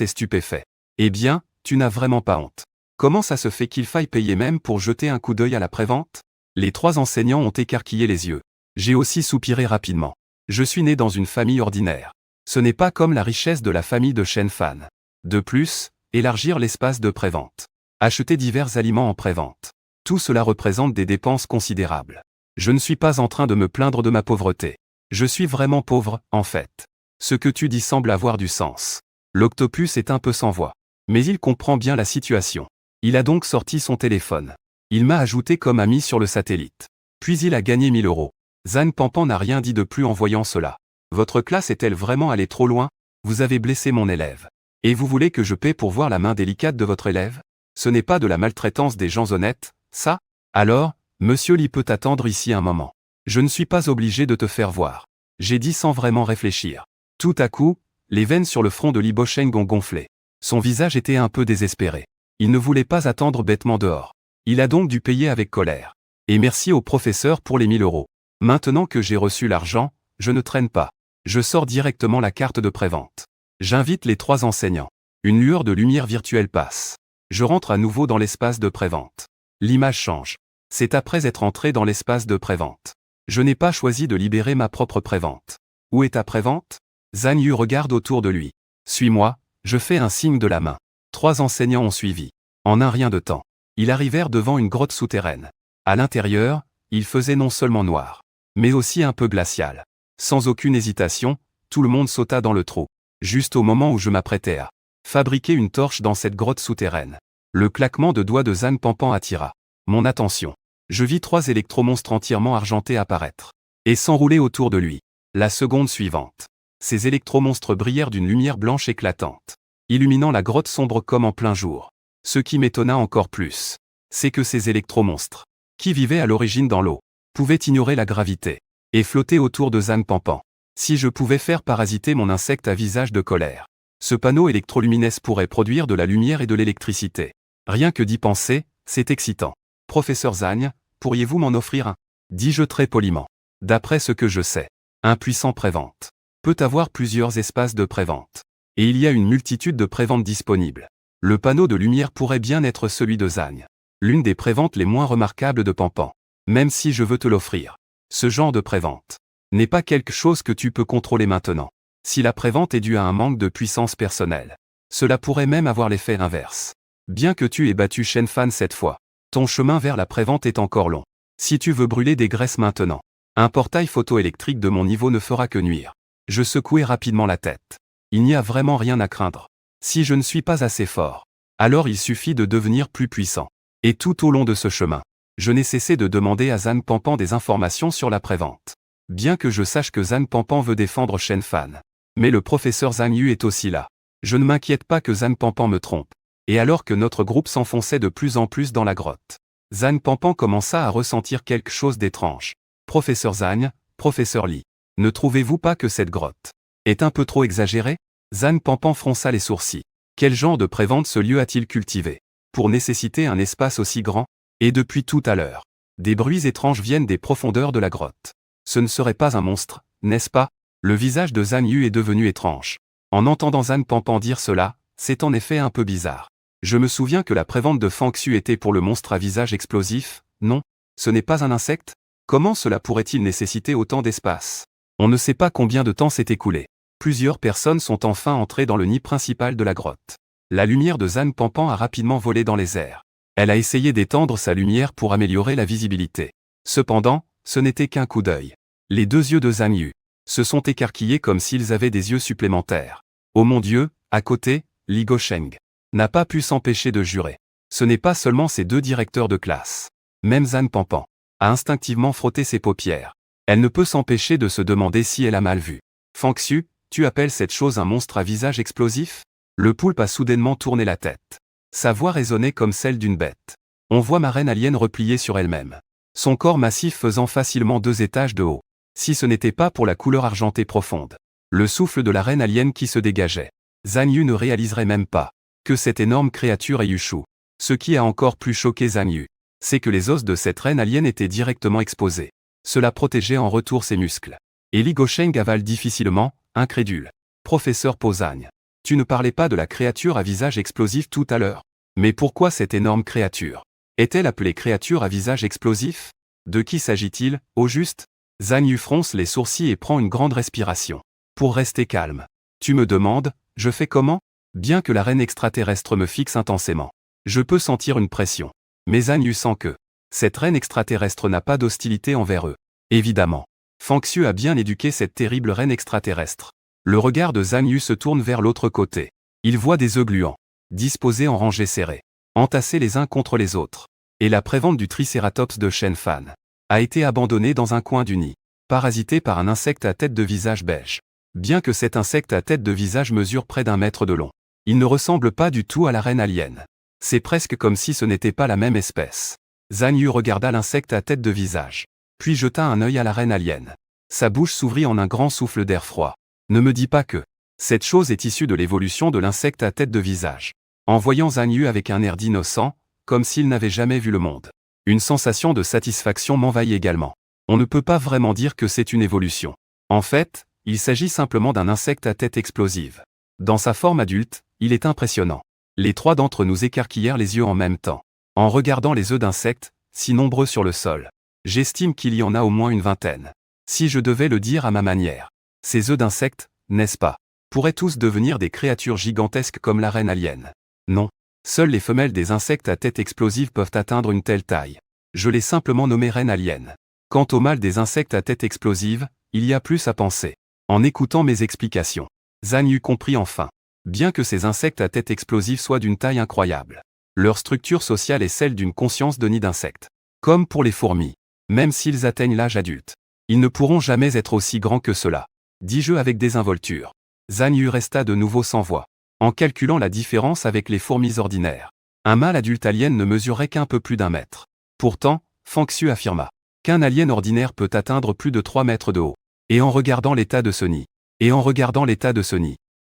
est stupéfait. Eh bien, tu n'as vraiment pas honte. Comment ça se fait qu'il faille payer même pour jeter un coup d'œil à la prévente? Les trois enseignants ont écarquillé les yeux. J'ai aussi soupiré rapidement. Je suis né dans une famille ordinaire. Ce n'est pas comme la richesse de la famille de Shen Fan. De plus, élargir l'espace de prévente. Acheter divers aliments en prévente. Tout cela représente des dépenses considérables. Je ne suis pas en train de me plaindre de ma pauvreté. Je suis vraiment pauvre, en fait. Ce que tu dis semble avoir du sens. L'octopus est un peu sans voix. Mais il comprend bien la situation. Il a donc sorti son téléphone. Il m'a ajouté comme ami sur le satellite. Puis il a gagné 1000 €. Zhang Pampan n'a rien dit de plus en voyant cela. Votre classe est-elle vraiment allée trop loin? Vous avez blessé mon élève. Et vous voulez que je paie pour voir la main délicate de votre élève? Ce n'est pas de la maltraitance des gens honnêtes, ça? Alors, monsieur Li peut attendre ici un moment. Je ne suis pas obligé de te faire voir. J'ai dit sans vraiment réfléchir. Tout à coup, Les veines sur le front de Li Bosheng ont gonflé. Son visage était un peu désespéré. Il ne voulait pas attendre bêtement dehors. Il a donc dû payer avec colère. Et merci au professeur pour les 1000 euros. Maintenant que j'ai reçu l'argent, je ne traîne pas. Je sors directement la carte de prévente. J'invite les 3 enseignants. Une lueur de lumière virtuelle passe. Je rentre à nouveau dans l'espace de prévente. L'image change. C'est après être entré dans l'espace de prévente. Je n'ai pas choisi de libérer ma propre prévente. Où est ta prévente? Zhang Yu regarde autour de lui. Suis-moi, je fais un signe de la main. 3 enseignants ont suivi. En un rien de temps. Ils arrivèrent devant une grotte souterraine. À l'intérieur, il faisait non seulement noir, mais aussi un peu glacial. Sans aucune hésitation, tout le monde sauta dans le trou. Juste au moment où je m'apprêtais à fabriquer une torche dans cette grotte souterraine. Le claquement de doigts de Zhang Panpan attira mon attention. Je vis 3 électromonstres entièrement argentés apparaître et s'enrouler autour de lui. La seconde suivante. Ces électromonstres brillèrent d'une lumière blanche éclatante, illuminant la grotte sombre comme en plein jour. Ce qui m'étonna encore plus, c'est que ces électromonstres, qui vivaient à l'origine dans l'eau, pouvaient ignorer la gravité et flotter autour de Zhang Panpan. Si je pouvais faire parasiter mon insecte à visage de colère, ce panneau électroluminescent pourrait produire de la lumière et de l'électricité. Rien que d'y penser, c'est excitant. Professeur Zhang, pourriez-vous m'en offrir un? Dis-je très poliment. D'après ce que je sais, un puissant prévente peut avoir plusieurs espaces de prévente. Et il y a une multitude de préventes disponibles. Le panneau de lumière pourrait bien être celui de Zhang. L'une des préventes les moins remarquables de Panpan. Même si je veux te l'offrir. Ce genre de prévente n'est pas quelque chose que tu peux contrôler maintenant. Si la prévente est due à un manque de puissance personnelle, cela pourrait même avoir l'effet inverse. Bien que tu aies battu Shen Fan cette fois, ton chemin vers la prévente est encore long. Si tu veux brûler des graisses maintenant, un portail photoélectrique de mon niveau ne fera que nuire. Je secouai rapidement la tête. Il n'y a vraiment rien à craindre. Si je ne suis pas assez fort, alors il suffit de devenir plus puissant. Et tout au long de ce chemin, je n'ai cessé de demander à Zhang Panpan des informations sur la prévente. Bien que je sache que Zhang Panpan veut défendre Shen Fan. Mais le professeur Zhang Yu est aussi là. Je ne m'inquiète pas que Zhang Panpan me trompe. Et alors que notre groupe s'enfonçait de plus en plus dans la grotte, Zhang Panpan commença à ressentir quelque chose d'étrange. Professeur Zhang, professeur Li, ne trouvez-vous pas que cette grotte est un peu trop exagérée? Zhang Panpan fronça les sourcils. Quel genre de prévente ce lieu a-t-il cultivé pour nécessiter un espace aussi grand? Et depuis tout à l'heure, des bruits étranges viennent des profondeurs de la grotte. Ce ne serait pas un monstre, n'est-ce pas? Le visage de Zhang Yu est devenu étrange. En entendant Zhang Panpan dire cela, c'est en effet un peu bizarre. Je me souviens que la prévente de Fang Xu était pour le monstre à visage explosif, non? Ce n'est pas un insecte? Comment cela pourrait-il nécessiter autant d'espace? On ne sait pas combien de temps s'est écoulé. Plusieurs personnes sont enfin entrées dans le nid principal de la grotte. La lumière de Zhang Panpan a rapidement volé dans les airs. Elle a essayé d'étendre sa lumière pour améliorer la visibilité. Cependant, ce n'était qu'un coup d'œil. Les 2 yeux de Zhang Yu se sont écarquillés comme s'ils avaient des yeux supplémentaires. Oh mon Dieu, à côté, Li Bosheng n'a pas pu s'empêcher de jurer. Ce n'est pas seulement ses 2 directeurs de classe. Même Zhang Panpan a instinctivement frotté ses paupières. Elle ne peut s'empêcher de se demander si elle a mal vu. Fang Xu, tu appelles cette chose un monstre à visage explosif? Le poulpe a soudainement tourné la tête. Sa voix résonnait comme celle d'une bête. On voit ma reine alien repliée sur elle-même. Son corps massif faisant facilement 2 étages de haut. Si ce n'était pas pour la couleur argentée profonde, le souffle de la reine alien qui se dégageait, Zhang Yu ne réaliserait même pas que cette énorme créature est Yushu. Ce qui a encore plus choqué Zhang Yu, c'est que les os de cette reine alien étaient directement exposés. Cela protégeait en retour ses muscles. Et Li Bosheng avale difficilement, incrédule. Professeur Zhang, tu ne parlais pas de la créature à visage explosif tout à l'heure. Mais pourquoi cette énorme créature est-elle appelée créature à visage explosif? De qui s'agit-il, au juste? Zhang Yu fronce les sourcils et prend une grande respiration. Pour rester calme. Tu me demandes, je fais comment? Bien que la reine extraterrestre me fixe intensément, je peux sentir une pression. Mais Zhang Yu sent que cette reine extraterrestre n'a pas d'hostilité envers eux. Évidemment. Fang Xu a bien éduqué cette terrible reine extraterrestre. Le regard de Zhang Yu se tourne vers l'autre côté. Il voit des œufs gluants, disposés en rangées serrées, entassés les uns contre les autres. Et la prévente du Tricératops de Shen Fan a été abandonnée dans un coin du nid, parasité par un insecte à tête de visage beige. Bien que cet insecte à tête de visage mesure près d'1 mètre de long, il ne ressemble pas du tout à la reine alien. C'est presque comme si ce n'était pas la même espèce. Zhang Yu regarda l'insecte à tête de visage, puis jeta un œil à la reine alien. Sa bouche s'ouvrit en un grand souffle d'air froid. Ne me dis pas que Cette chose est issue de l'évolution de l'insecte à tête de visage. En voyant Zhang Yu avec un air d'innocent, comme s'il n'avait jamais vu le monde, une sensation de satisfaction m'envahit également. On ne peut pas vraiment dire que c'est une évolution. En fait, il s'agit simplement d'un insecte à tête explosive. Dans sa forme adulte, il est impressionnant. Les trois d'entre nous écarquillèrent les yeux en même temps. En regardant les œufs d'insectes, si nombreux sur le sol, j'estime qu'il y en a au moins une vingtaine. Si je devais le dire à ma manière, ces œufs d'insectes, n'est-ce pas, pourraient tous devenir des créatures gigantesques comme la reine alien. Non. Seules les femelles des insectes à tête explosive peuvent atteindre une telle taille. Je l'ai simplement nommé reine alien. Quant au mâle des insectes à tête explosive, il y a plus à penser. En écoutant mes explications, Zhang Yu comprit enfin. Bien que ces insectes à tête explosive soient d'une taille incroyable, leur structure sociale est celle d'une conscience de nid d'insectes. Comme pour les fourmis, même s'ils atteignent l'âge adulte, ils ne pourront jamais être aussi grands que cela. Dis-je avec désinvolture. Zhang Yu resta de nouveau sans voix, en calculant la différence avec les fourmis ordinaires. Un mâle adulte alien ne mesurait qu'un peu plus d'1 mètre. Pourtant, Fang Xu affirma qu'un alien ordinaire peut atteindre plus de 3 mètres de haut. Et en regardant l'état de ce nid,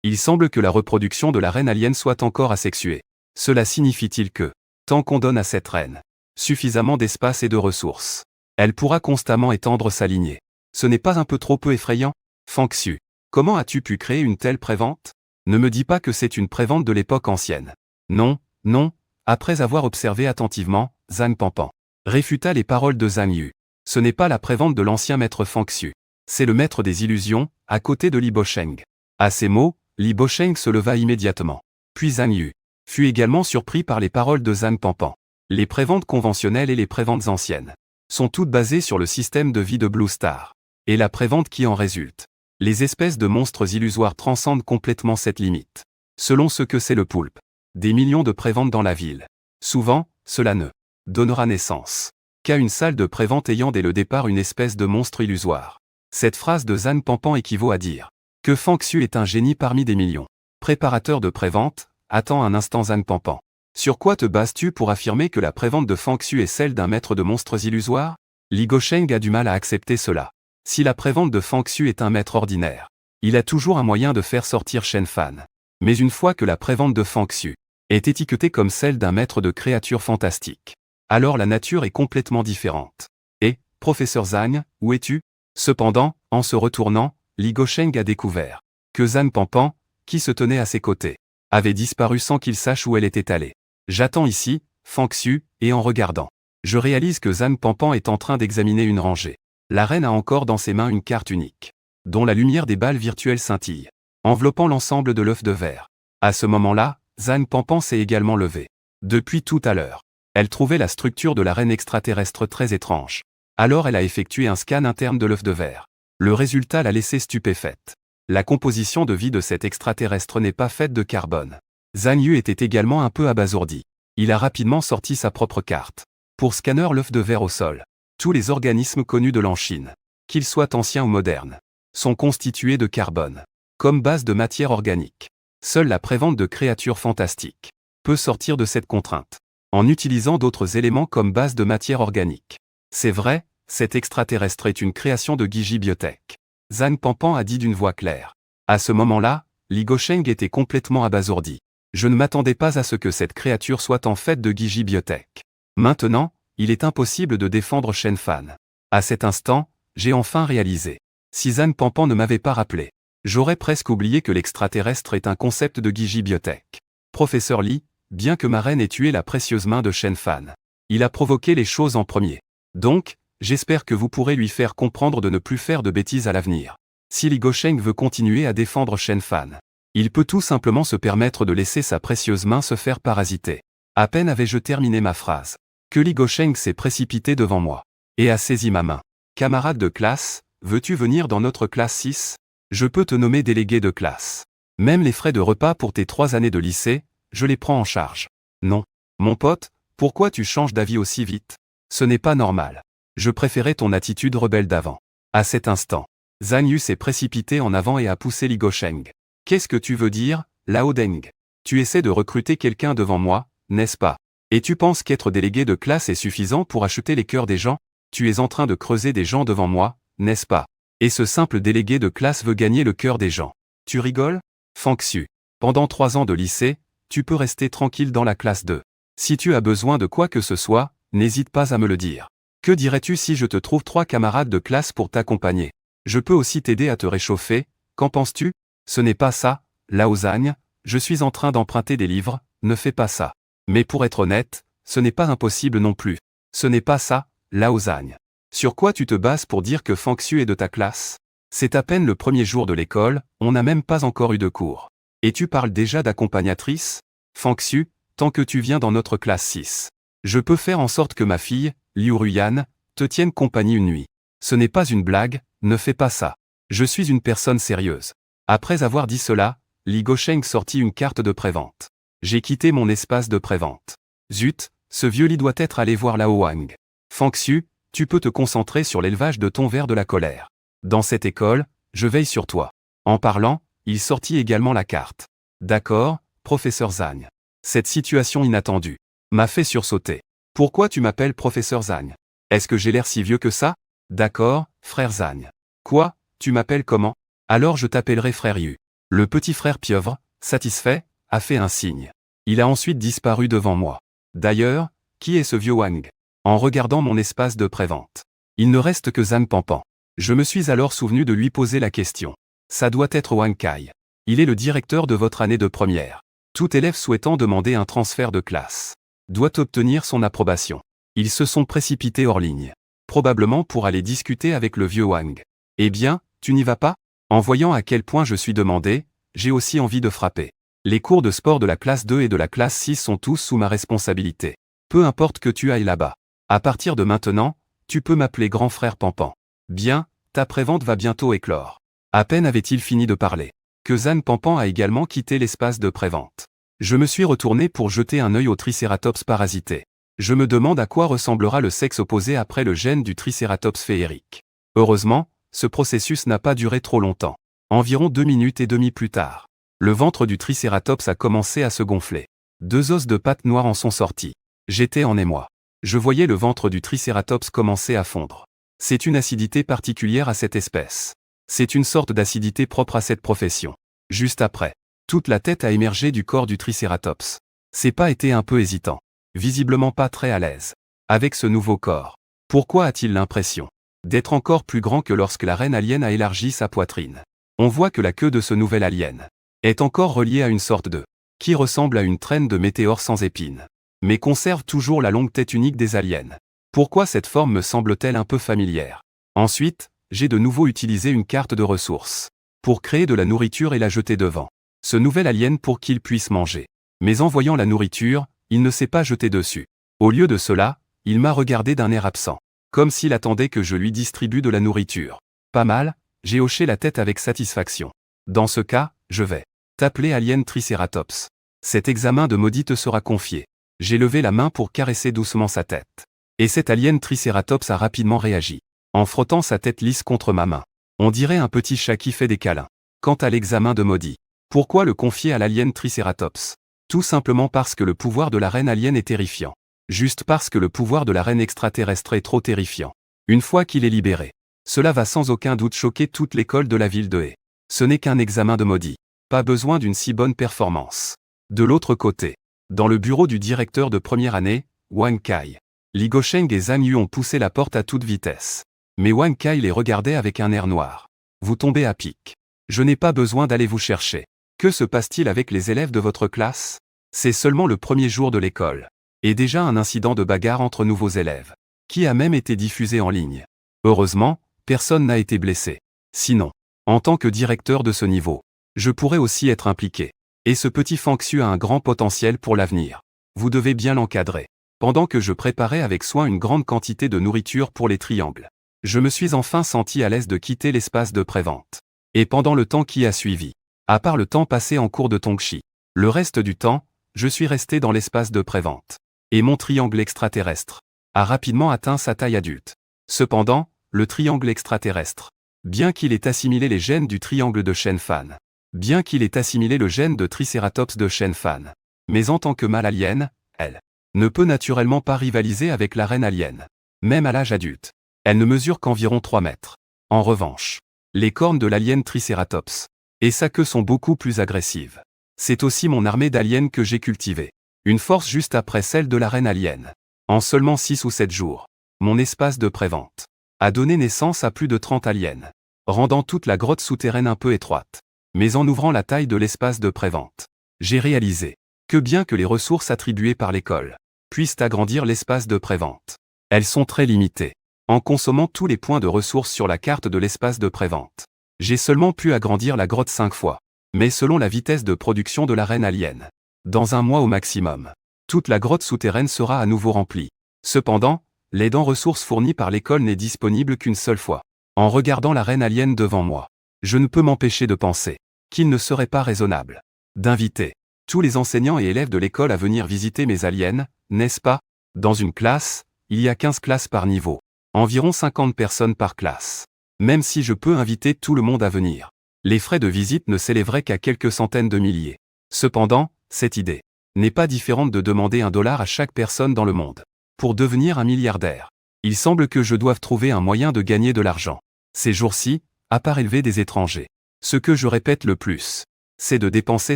il semble que la reproduction de la reine alien soit encore asexuée. Cela signifie-t-il que, tant qu'on donne à cette reine suffisamment d'espace et de ressources, elle pourra constamment étendre sa lignée. Ce n'est pas un peu trop peu effrayant? Fang Xu, comment as-tu pu créer une telle prévente? Ne me dis pas que c'est une prévente de l'époque ancienne. Non, non, après avoir observé attentivement, Zhang Panpan réfuta les paroles de Zhang Yu. Ce n'est pas la prévente de l'ancien maître Fang Xu. C'est le maître des illusions, à côté de Li Bosheng. À ces mots, Li Bosheng se leva immédiatement. Puis Zhang Yu fut également surpris par les paroles de Zhang Panpan. Les préventes conventionnelles et les préventes anciennes sont toutes basées sur le système de vie de Blue Star. Et la prévente qui en résulte. Les espèces de monstres illusoires transcendent complètement cette limite. Selon ce que c'est le poulpe. Des millions de préventes dans la ville. Souvent, cela ne donnera naissance qu'à une salle de prévente ayant dès le départ une espèce de monstre illusoire. Cette phrase de Zhang Panpan équivaut à dire que Fang Xu est un génie parmi des millions. Préparateur de prévente, attends un instant Zhang Panpan. Sur quoi te bases-tu pour affirmer que la prévente de Fang Xu est celle d'un maître de monstres illusoires? Li Gosheng a du mal à accepter cela. Si la prévente de Fang Xu est un maître ordinaire, il a toujours un moyen de faire sortir Shen Fan. Mais une fois que la prévente de Fang Xu est étiquetée comme celle d'un maître de créatures fantastiques, alors la nature est complètement différente. Et, professeur Zhang, où es-tu? Cependant, en se retournant, Li Gosheng a découvert que Zhang Panpan, qui se tenait à ses côtés, avait disparu sans qu'il sache où elle était allée. J'attends ici, Fang Xu, et en regardant, je réalise que Zhang Panpan est en train d'examiner une rangée. La reine a encore dans ses mains une carte unique, dont la lumière des balles virtuelles scintille, enveloppant l'ensemble de l'œuf de verre. À ce moment-là, Zhang Panpan s'est également levée. Depuis tout à l'heure, elle trouvait la structure de la reine extraterrestre très étrange. Alors elle a effectué un scan interne de l'œuf de verre. Le résultat l'a laissée stupéfaite. La composition de vie de cet extraterrestre n'est pas faite de carbone. Zhang Yu était également un peu abasourdi. Il a rapidement sorti sa propre carte. Pour scanner l'œuf de verre au sol, tous les organismes connus de l'Anchine, qu'ils soient anciens ou modernes, sont constitués de carbone, comme base de matière organique. Seule la prévente de créatures fantastiques peut sortir de cette contrainte, en utilisant d'autres éléments comme base de matière organique. C'est vrai, cet extraterrestre est une création de Gigi Biotech. Zhang Panpan a dit d'une voix claire. À ce moment-là, Li Gosheng était complètement abasourdi. Je ne m'attendais pas à ce que cette créature soit en fait de Gigi Biotech. Maintenant, il est impossible de défendre Shen Fan. À cet instant, j'ai enfin réalisé. Si Zhang Panpan ne m'avait pas rappelé, j'aurais presque oublié que l'extraterrestre est un concept de Gigi Biotech. Professeur Li, bien que ma reine ait tué la précieuse main de Shen Fan, il a provoqué les choses en premier. Donc, j'espère que vous pourrez lui faire comprendre de ne plus faire de bêtises à l'avenir. Si Li Gosheng veut continuer à défendre Shen Fan, il peut tout simplement se permettre de laisser sa précieuse main se faire parasiter. À peine avais-je terminé ma phrase, que Li Gosheng s'est précipité devant moi, et a saisi ma main. Camarade de classe, veux-tu venir dans notre classe 6? Je peux te nommer délégué de classe. Même les frais de repas pour tes 3 années de lycée, je les prends en charge. Non. Mon pote, pourquoi tu changes d'avis aussi vite? Ce n'est pas normal. Je préférais ton attitude rebelle d'avant. À cet instant, Zhang Yu s'est précipité en avant et a poussé Li Gosheng. Qu'est-ce que tu veux dire, Lao Deng? Tu essaies de recruter quelqu'un devant moi, n'est-ce pas? Et tu penses qu'être délégué de classe est suffisant pour acheter les cœurs des gens? Tu es en train de creuser des gens devant moi, n'est-ce pas? Et ce simple délégué de classe veut gagner le cœur des gens. Tu rigoles? Fangxu. Pendant 3 ans de lycée, tu peux rester tranquille dans la classe 2. Si tu as besoin de quoi que ce soit, n'hésite pas à me le dire. Que dirais-tu si je te trouve 3 camarades de classe pour t'accompagner? Je peux aussi t'aider à te réchauffer, qu'en penses-tu? Ce n'est pas ça, Laozagne, je suis en train d'emprunter des livres, ne fais pas ça. Mais pour être honnête, ce n'est pas impossible non plus. Ce n'est pas ça, Laozagne. Sur quoi tu te bases pour dire que Fangxu est de ta classe? C'est à peine le premier jour de l'école, on n'a même pas encore eu de cours. Et tu parles déjà d'accompagnatrice? Fangxu, tant que tu viens dans notre classe 6. Je peux faire en sorte que ma fille, Liu Ruyan, te tienne compagnie une nuit. Ce n'est pas une blague, ne fais pas ça. Je suis une personne sérieuse. Après avoir dit cela, Li Gosheng sortit une carte de prévente. J'ai quitté mon espace de prévente. Zut, ce vieux Li doit être allé voir Lao Wang. Fangxu, tu peux te concentrer sur l'élevage de ton ver de la colère. Dans cette école, je veille sur toi. En parlant, il sortit également la carte. D'accord, professeur Zhang. Cette situation inattendue m'a fait sursauter. Pourquoi tu m'appelles professeur Zhang? Est-ce que j'ai l'air si vieux que ça? D'accord, frère Zhang. Quoi, tu m'appelles comment? Alors je t'appellerai frère Yu. Le petit frère pieuvre, satisfait, a fait un signe. Il a ensuite disparu devant moi. D'ailleurs, qui est ce vieux Wang? En regardant mon espace de prévente. Il ne reste que Zhang Pampan. Je me suis alors souvenu de lui poser la question. Ça doit être Wang Kai. Il est le directeur de votre année de première. Tout élève souhaitant demander un transfert de classe doit obtenir son approbation. Ils se sont précipités hors ligne. Probablement pour aller discuter avec le vieux Wang. Eh bien, tu n'y vas pas? En voyant à quel point je suis demandé, j'ai aussi envie de frapper. Les cours de sport de la classe 2 et de la classe 6 sont tous sous ma responsabilité. Peu importe que tu ailles là-bas. À partir de maintenant, tu peux m'appeler grand frère Pampan. Bien, ta prévente va bientôt éclore. À peine avait-il fini de parler, que Zhang Pampan a également quitté l'espace de prévente. Je me suis retourné pour jeter un œil au Tricératops parasité. Je me demande à quoi ressemblera le sexe opposé après le gène du Tricératops féerique. Heureusement, ce processus n'a pas duré trop longtemps. Environ 2 minutes et demie plus tard, le ventre du Tricératops a commencé à se gonfler. 2 os de pattes noires en sont sortis. J'étais en émoi. Je voyais le ventre du Tricératops commencer à fondre. C'est une acidité particulière à cette espèce. C'est une sorte d'acidité propre à cette profession. Juste après, toute la tête a émergé du corps du Tricératops. C'est pas été un peu hésitant. Visiblement pas très à l'aise. Avec ce nouveau corps. Pourquoi a-t-il l'impression d'être encore plus grand que lorsque la reine alien a élargi sa poitrine? On voit que la queue de ce nouvel alien est encore reliée à une sorte de qui ressemble à une traîne de météores sans épines, mais conserve toujours la longue tête unique des aliens. Pourquoi cette forme me semble-t-elle un peu familière? Ensuite, j'ai de nouveau utilisé une carte de ressources pour créer de la nourriture et la jeter devant ce nouvel alien pour qu'il puisse manger. Mais en voyant la nourriture, il ne s'est pas jeté dessus. Au lieu de cela, il m'a regardé d'un air absent, comme s'il attendait que je lui distribue de la nourriture. Pas mal, j'ai hoché la tête avec satisfaction. Dans ce cas, je vais t'appeler Alien Tricératops. Cet examen de maudit te sera confié. J'ai levé la main pour caresser doucement sa tête. Et cet Alien Tricératops a rapidement réagi, en frottant sa tête lisse contre ma main. On dirait un petit chat qui fait des câlins. Quant à l'examen de maudit, pourquoi le confier à l'Alien Tricératops? Tout simplement parce que le pouvoir de la reine alien est terrifiant. Juste parce que le pouvoir de la reine extraterrestre est trop terrifiant. Une fois qu'il est libéré, cela va sans aucun doute choquer toute l'école de la ville de He. Ce n'est qu'un examen de maudit. Pas besoin d'une si bonne performance. De l'autre côté, dans le bureau du directeur de première année, Wang Kai, Li Gosheng et Zhang Yu ont poussé la porte à toute vitesse. Mais Wang Kai les regardait avec un air noir. Vous tombez à pic. Je n'ai pas besoin d'aller vous chercher. Que se passe-t-il avec les élèves de votre classe? C'est seulement le premier jour de l'école. Et déjà un incident de bagarre entre nouveaux élèves, qui a même été diffusé en ligne. Heureusement, personne n'a été blessé. Sinon, en tant que directeur de ce niveau, je pourrais aussi être impliqué. Et ce petit Fangxu a un grand potentiel pour l'avenir. Vous devez bien l'encadrer. Pendant que je préparais avec soin une grande quantité de nourriture pour les triangles, je me suis enfin senti à l'aise de quitter l'espace de prévente. Et pendant le temps qui a suivi, à part le temps passé en cours de Tongshi, le reste du temps, je suis resté dans l'espace de prévente. Et mon triangle extraterrestre a rapidement atteint sa taille adulte. Cependant, le triangle extraterrestre, bien qu'il ait assimilé les gènes du triangle de Shenfan, bien qu'il ait assimilé le gène de Tricératops de Shenfan, mais en tant que mâle alien, elle ne peut naturellement pas rivaliser avec la reine alien. Même à l'âge adulte, elle ne mesure qu'environ 3 mètres. En revanche, les cornes de l'alien Tricératops Et sa queue sont beaucoup plus agressives. C'est aussi mon armée d'aliens que j'ai cultivée. Une force juste après celle de la reine alien. En seulement 6 ou 7 jours, mon espace de prévente a donné naissance à plus de 30 aliens, rendant toute la grotte souterraine un peu étroite. Mais en ouvrant la taille de l'espace de prévente, j'ai réalisé que bien que les ressources attribuées par l'école puissent agrandir l'espace de prévente, elles sont très limitées. En consommant tous les points de ressources sur la carte de l'espace de prévente, j'ai seulement pu agrandir la grotte 5 fois, mais selon la vitesse de production de la reine alien. Dans un mois au maximum, toute la grotte souterraine sera à nouveau remplie. Cependant, l'aide en ressources fournie par l'école n'est disponible qu'une seule fois. En regardant la reine alien devant moi, je ne peux m'empêcher de penser qu'il ne serait pas raisonnable d'inviter tous les enseignants et élèves de l'école à venir visiter mes aliens, n'est-ce pas? Dans une classe, il y a 15 classes par niveau, environ 50 personnes par classe. Même si je peux inviter tout le monde à venir, les frais de visite ne s'élèveraient qu'à quelques centaines de milliers. Cependant, cette idée n'est pas différente de demander $1 à chaque personne dans le monde pour devenir un milliardaire. Il semble que je doive trouver un moyen de gagner de l'argent. Ces jours-ci, à part élever des étrangers, ce que je répète le plus, c'est de dépenser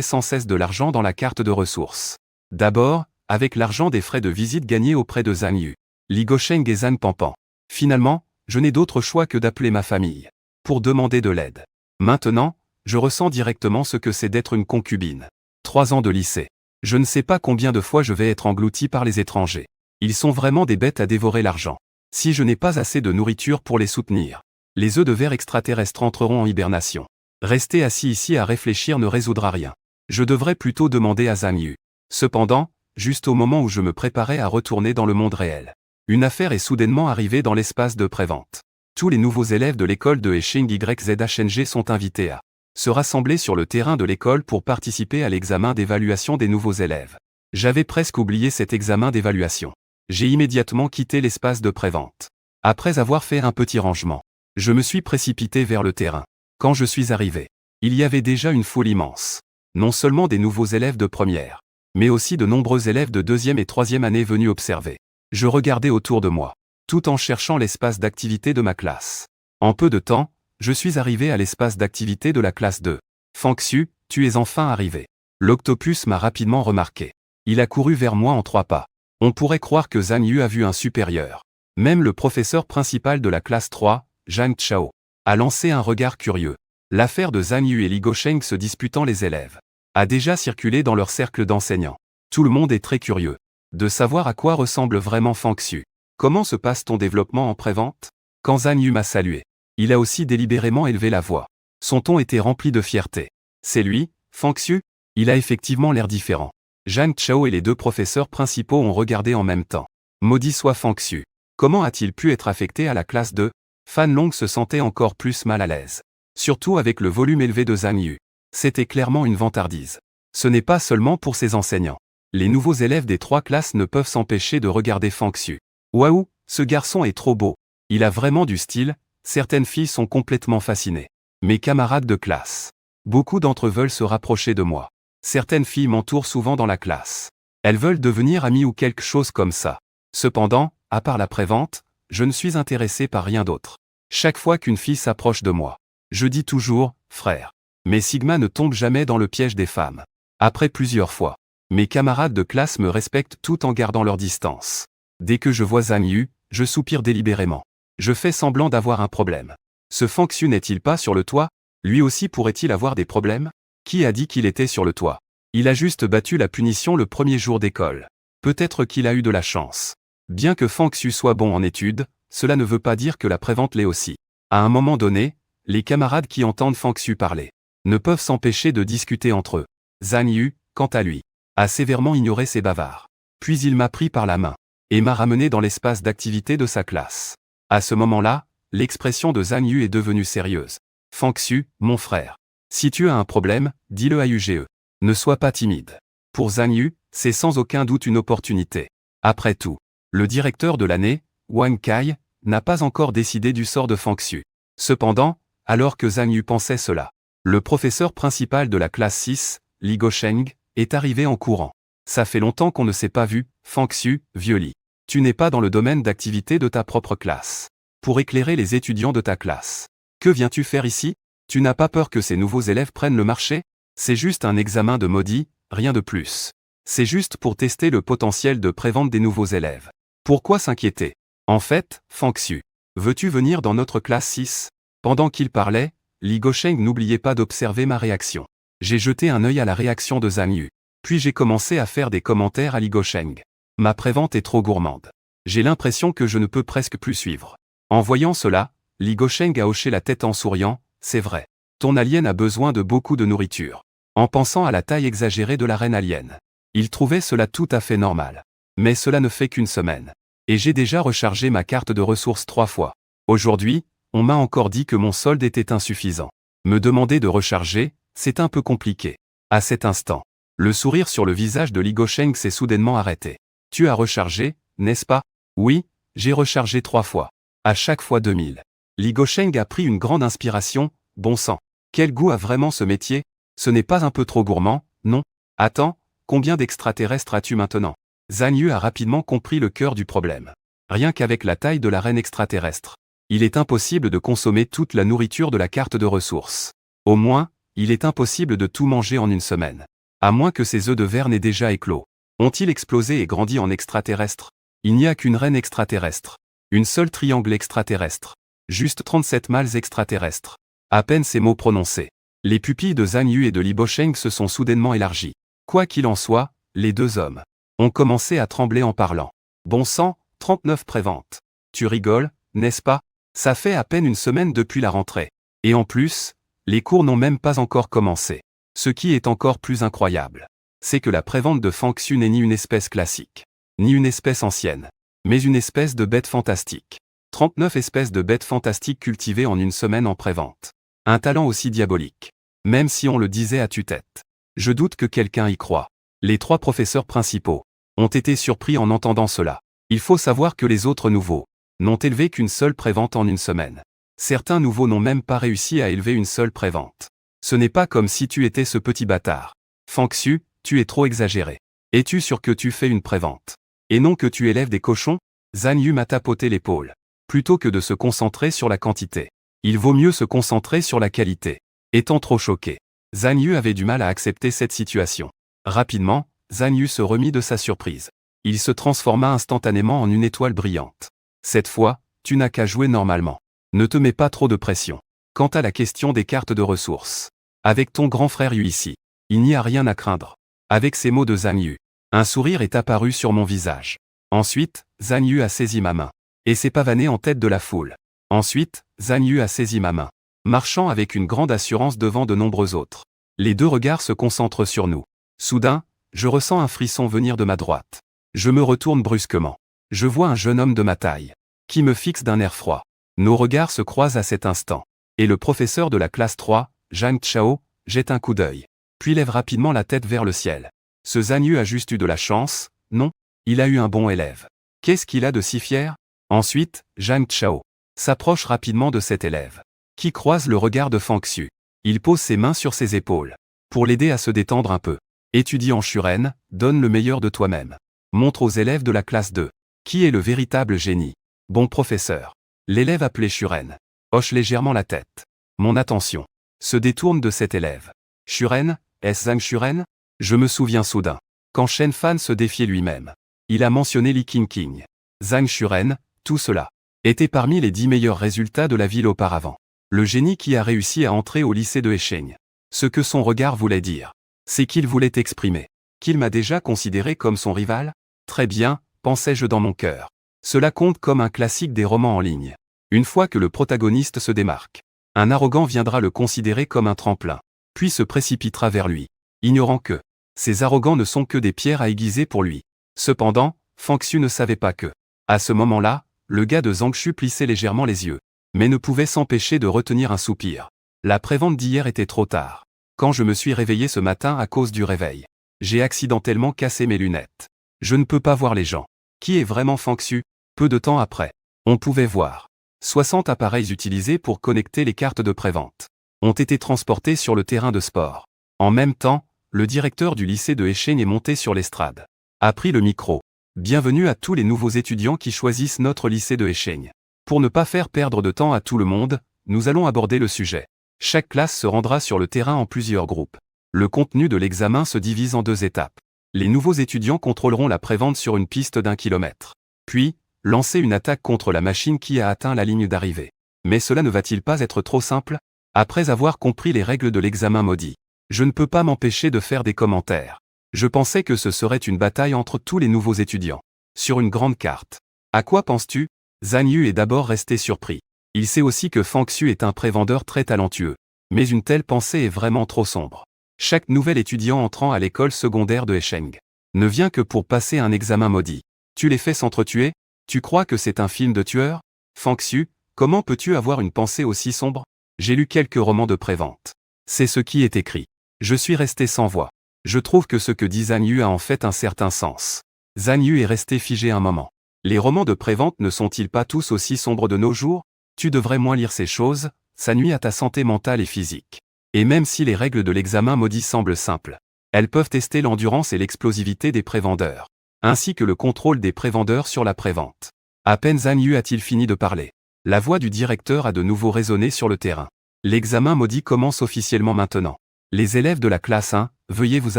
sans cesse de l'argent dans la carte de ressources. D'abord, avec l'argent des frais de visite gagnés auprès de Zhang Yu, Li Gosheng et Zhang Pampan. Finalement, je n'ai d'autre choix que d'appeler ma famille pour demander de l'aide. Maintenant, je ressens directement ce que c'est d'être une concubine. 3 ans de lycée. Je ne sais pas combien de fois je vais être englouti par les étrangers. Ils sont vraiment des bêtes à dévorer l'argent. Si je n'ai pas assez de nourriture pour les soutenir, les œufs de verre extraterrestres entreront en hibernation. Rester assis ici à réfléchir ne résoudra rien. Je devrais plutôt demander à Zhang Yu. Cependant, juste au moment où je me préparais à retourner dans le monde réel, une affaire est soudainement arrivée dans l'espace de prévente. Tous les nouveaux élèves de l'école de Heching YZHNG sont invités à se rassembler sur le terrain de l'école pour participer à l'examen d'évaluation des nouveaux élèves. J'avais presque oublié cet examen d'évaluation. J'ai immédiatement quitté l'espace de prévente. Après avoir fait un petit rangement, je me suis précipité vers le terrain. Quand je suis arrivé, il y avait déjà une foule immense. Non seulement des nouveaux élèves de première, mais aussi de nombreux élèves de 2e et 3e année venus observer. Je regardais autour de moi, tout en cherchant l'espace d'activité de ma classe. En peu de temps, je suis arrivé à l'espace d'activité de la classe 2. Fang Xu, tu es enfin arrivé. L'octopus m'a rapidement remarqué. Il a couru vers moi en 3 pas. On pourrait croire que Zhang Yu a vu un supérieur. Même le professeur principal de la classe 3, Zhang Chao, a lancé un regard curieux. L'affaire de Zhang Yu et Li Gosheng se disputant les élèves a déjà circulé dans leur cercle d'enseignants. Tout le monde est très curieux de savoir à quoi ressemble vraiment Fang Xu. Comment se passe ton développement en prévente? Quand Zhang Yu m'a salué, il a aussi délibérément élevé la voix. Son ton était rempli de fierté. C'est lui, Fang Xu? Il a effectivement l'air différent. Zhang Chao et les 2 professeurs principaux ont regardé en même temps. Maudit soit Fang Xu. Comment a-t-il pu être affecté à la classe 2? Fan Long se sentait encore plus mal à l'aise. Surtout avec le volume élevé de Zhang Yu. C'était clairement une vantardise. Ce n'est pas seulement pour ses enseignants. Les nouveaux élèves des 3 classes ne peuvent s'empêcher de regarder Fang Xu. Waouh, ce garçon est trop beau. Il a vraiment du style, certaines filles sont complètement fascinées. Mes camarades de classe. Beaucoup d'entre eux veulent se rapprocher de moi. Certaines filles m'entourent souvent dans la classe. Elles veulent devenir amies ou quelque chose comme ça. Cependant, à part la prévente, je ne suis intéressé par rien d'autre. Chaque fois qu'une fille s'approche de moi, je dis toujours « frère ». Mais Sigma ne tombe jamais dans le piège des femmes. Après plusieurs fois, mes camarades de classe me respectent tout en gardant leur distance. Dès que je vois Zhang Yu, je soupire délibérément. Je fais semblant d'avoir un problème. Ce Fang Xu n'est-il pas sur le toit? Lui aussi pourrait-il avoir des problèmes? Qui a dit qu'il était sur le toit? Il a juste battu la punition le premier jour d'école. Peut-être qu'il a eu de la chance. Bien que Fang Xu soit bon en études, cela ne veut pas dire que la prévente l'est aussi. À un moment donné, les camarades qui entendent Fang Xu parler ne peuvent s'empêcher de discuter entre eux. Zhang Yu, quant à lui, a sévèrement ignoré ces bavards. Puis il m'a pris par la main et m'a ramené dans l'espace d'activité de sa classe. À ce moment-là, l'expression de Zhang Yu est devenue sérieuse. Fang Xu, mon frère. Si tu as un problème, dis-le à UGE. Ne sois pas timide. Pour Zhang Yu, c'est sans aucun doute une opportunité. Après tout, le directeur de l'année, Wang Kai, n'a pas encore décidé du sort de Fang Xu. Cependant, alors que Zhang Yu pensait cela, le professeur principal de la classe 6, Li Gosheng, est arrivé en courant. Ça fait longtemps qu'on ne s'est pas vu, Fang Xu, vieux Li. Tu n'es pas dans le domaine d'activité de ta propre classe. Pour éclairer les étudiants de ta classe. Que viens-tu faire ici? Tu n'as pas peur que ces nouveaux élèves prennent le marché? C'est juste un examen de maudit, rien de plus. C'est juste pour tester le potentiel de prévente des nouveaux élèves. Pourquoi s'inquiéter? En fait, Fang Xu, veux-tu venir dans notre classe 6? Pendant qu'il parlait, Li Gosheng n'oubliait pas d'observer ma réaction. J'ai jeté un œil à la réaction de Zhang Yu. Puis j'ai commencé à faire des commentaires à Li Gosheng. Ma prévente est trop gourmande. J'ai l'impression que je ne peux presque plus suivre. En voyant cela, Li Gosheng a hoché la tête en souriant, c'est vrai. Ton alien a besoin de beaucoup de nourriture. En pensant à la taille exagérée de la reine alien. Il trouvait cela tout à fait normal. Mais cela ne fait qu'une semaine. Et j'ai déjà rechargé ma carte de ressources 3 fois. Aujourd'hui, on m'a encore dit que mon solde était insuffisant. Me demander de recharger, c'est un peu compliqué. À cet instant, le sourire sur le visage de Li Gosheng s'est soudainement arrêté. Tu as rechargé, n'est-ce pas? Oui, j'ai rechargé 3 fois. À chaque fois 2000. Li Gosheng a pris une grande inspiration, bon sang. Quel goût a vraiment ce métier? Ce n'est pas un peu trop gourmand, non? Attends, combien d'extraterrestres as-tu maintenant? Zhang Yu a rapidement compris le cœur du problème. Rien qu'avec la taille de la reine extraterrestre, il est impossible de consommer toute la nourriture de la carte de ressources. Au moins, il est impossible de tout manger en une semaine. À moins que ces œufs de verre n'aient déjà éclos. Ont-ils explosé et grandi en extraterrestres? Il n'y a qu'une reine extraterrestre. Une seule triangle extraterrestre. Juste 37 mâles extraterrestres. À peine ces mots prononcés. Les pupilles de Zhang Yu et de Li Gosheng se sont soudainement élargies. Quoi qu'il en soit, les deux hommes ont commencé à trembler en parlant. Bon sang, 39 préventes. Tu rigoles, n'est-ce pas? Ça fait à peine une semaine depuis la rentrée. Et en plus, les cours n'ont même pas encore commencé. Ce qui est encore plus incroyable, c'est que la prévente de Fang Xu n'est ni une espèce classique, ni une espèce ancienne, mais une espèce de bête fantastique. 39 espèces de bêtes fantastiques cultivées en une semaine en prévente. Un talent aussi diabolique. Même si on le disait à tue-tête. Je doute que quelqu'un y croit. Les 3 professeurs principaux ont été surpris en entendant cela. Il faut savoir que les autres nouveaux n'ont élevé qu'une seule prévente en une semaine. Certains nouveaux n'ont même pas réussi à élever une seule prévente. Ce n'est pas comme si tu étais ce petit bâtard. Fang Xu, tu es trop exagéré. Es-tu sûr que tu fais une prévente? Et non que tu élèves des cochons? Zhang Yu m'a tapoté l'épaule. Plutôt que de se concentrer sur la quantité, il vaut mieux se concentrer sur la qualité. Étant trop choqué, Zhang Yu avait du mal à accepter cette situation. Rapidement, Zhang Yu se remit de sa surprise. Il se transforma instantanément en une étoile brillante. Cette fois, tu n'as qu'à jouer normalement. Ne te mets pas trop de pression. Quant à la question des cartes de ressources, avec ton grand frère Yu ici, il n'y a rien à craindre. Avec ces mots de Zhang Yu, un sourire est apparu sur mon visage. Ensuite, Zhang Yu a saisi ma main et s'est pavané en tête de la foule. Ensuite, Zhang Yu a saisi ma main, marchant avec une grande assurance devant de nombreux autres. Les deux regards se concentrent sur nous. Soudain, je ressens un frisson venir de ma droite. Je me retourne brusquement. Je vois un jeune homme de ma taille, qui me fixe d'un air froid. Nos regards se croisent à cet instant. Et le professeur de la classe 3, Zhang Chao, jette un coup d'œil, puis lève rapidement la tête vers le ciel. Ce Zhang Yu a juste eu de la chance, non? Il a eu un bon élève. Qu'est-ce qu'il a de si fier? Ensuite, Zhang Chao s'approche rapidement de cet élève, qui croise le regard de Fang Xu. Il pose ses mains sur ses épaules, pour l'aider à se détendre un peu. Étudiant Shuren, donne le meilleur de toi-même. Montre aux élèves de la classe 2, qui est le véritable génie. Bon professeur. L'élève appelé Shuren hoche légèrement la tête. Mon attention se détourne de cet élève. Shuren, est-ce Zhang Shuren? Je me souviens soudain, quand Shen Fan se défiait lui-même. Il a mentionné Li Qingqing. Zhang Shuren, tout cela était parmi les 10 meilleurs résultats de la ville auparavant. Le génie qui a réussi à entrer au lycée de Heisheng. Ce que son regard voulait dire, c'est qu'il voulait exprimer qu'il m'a déjà considéré comme son rival? Très bien, pensais-je dans mon cœur. Cela compte comme un classique des romans en ligne. Une fois que le protagoniste se démarque, un arrogant viendra le considérer comme un tremplin, puis se précipitera vers lui, ignorant que ces arrogants ne sont que des pierres à aiguiser pour lui. Cependant, Fang Xu ne savait pas que, à ce moment-là, le gars de Zhang Xu plissait légèrement les yeux, mais ne pouvait s'empêcher de retenir un soupir. La prévente d'hier était trop tard. Quand je me suis réveillé ce matin à cause du réveil, j'ai accidentellement cassé mes lunettes. Je ne peux pas voir les gens. Qui est vraiment Fang Xu? Peu de temps après, on pouvait voir 60 appareils utilisés pour connecter les cartes de prévente ont été transportés sur le terrain de sport. En même temps, le directeur du lycée de Heisheng est monté sur l'estrade. A pris le micro. Bienvenue à tous les nouveaux étudiants qui choisissent notre lycée de Heisheng. Pour ne pas faire perdre de temps à tout le monde, nous allons aborder le sujet Chaque classe se rendra sur le terrain en plusieurs groupes. Le contenu de l'examen se divise en 2 étapes. Les nouveaux étudiants contrôleront la prévente sur une piste d'1 km. Puis, lancer une attaque contre la machine qui a atteint la ligne d'arrivée. Mais cela ne va-t-il pas être trop simple? Après avoir compris les règles de l'examen maudit, je ne peux pas m'empêcher de faire des commentaires. Je pensais que ce serait une bataille entre tous les nouveaux étudiants. Sur une grande carte. À quoi penses-tu? Zhang Yu est d'abord resté surpris. Il sait aussi que Fang Xu est un prévendeur très talentueux. Mais une telle pensée est vraiment trop sombre. Chaque nouvel étudiant entrant à l'école secondaire de Hesheng ne vient que pour passer un examen maudit. Tu les fais s'entretuer? Tu crois que c'est un film de tueur? Fang Xu, comment peux-tu avoir une pensée aussi sombre? J'ai lu quelques romans de prévente. C'est ce qui est écrit. Je suis resté sans voix. Je trouve que ce que dit Zhang Yu a en fait un certain sens. Zhang Yu est resté figé un moment. Les romans de prévente ne sont-ils pas tous aussi sombres de nos jours? Tu devrais moins lire ces choses, ça nuit à ta santé mentale et physique. Et même si les règles de l'examen maudit semblent simples, elles peuvent tester l'endurance et l'explosivité des prévendeurs, ainsi que le contrôle des prévendeurs sur la prévente. À peine Zhang Yu a-t-il fini de parler, la voix du directeur a de nouveau résonné sur le terrain. L'examen maudit commence officiellement maintenant. Les élèves de la classe 1, veuillez vous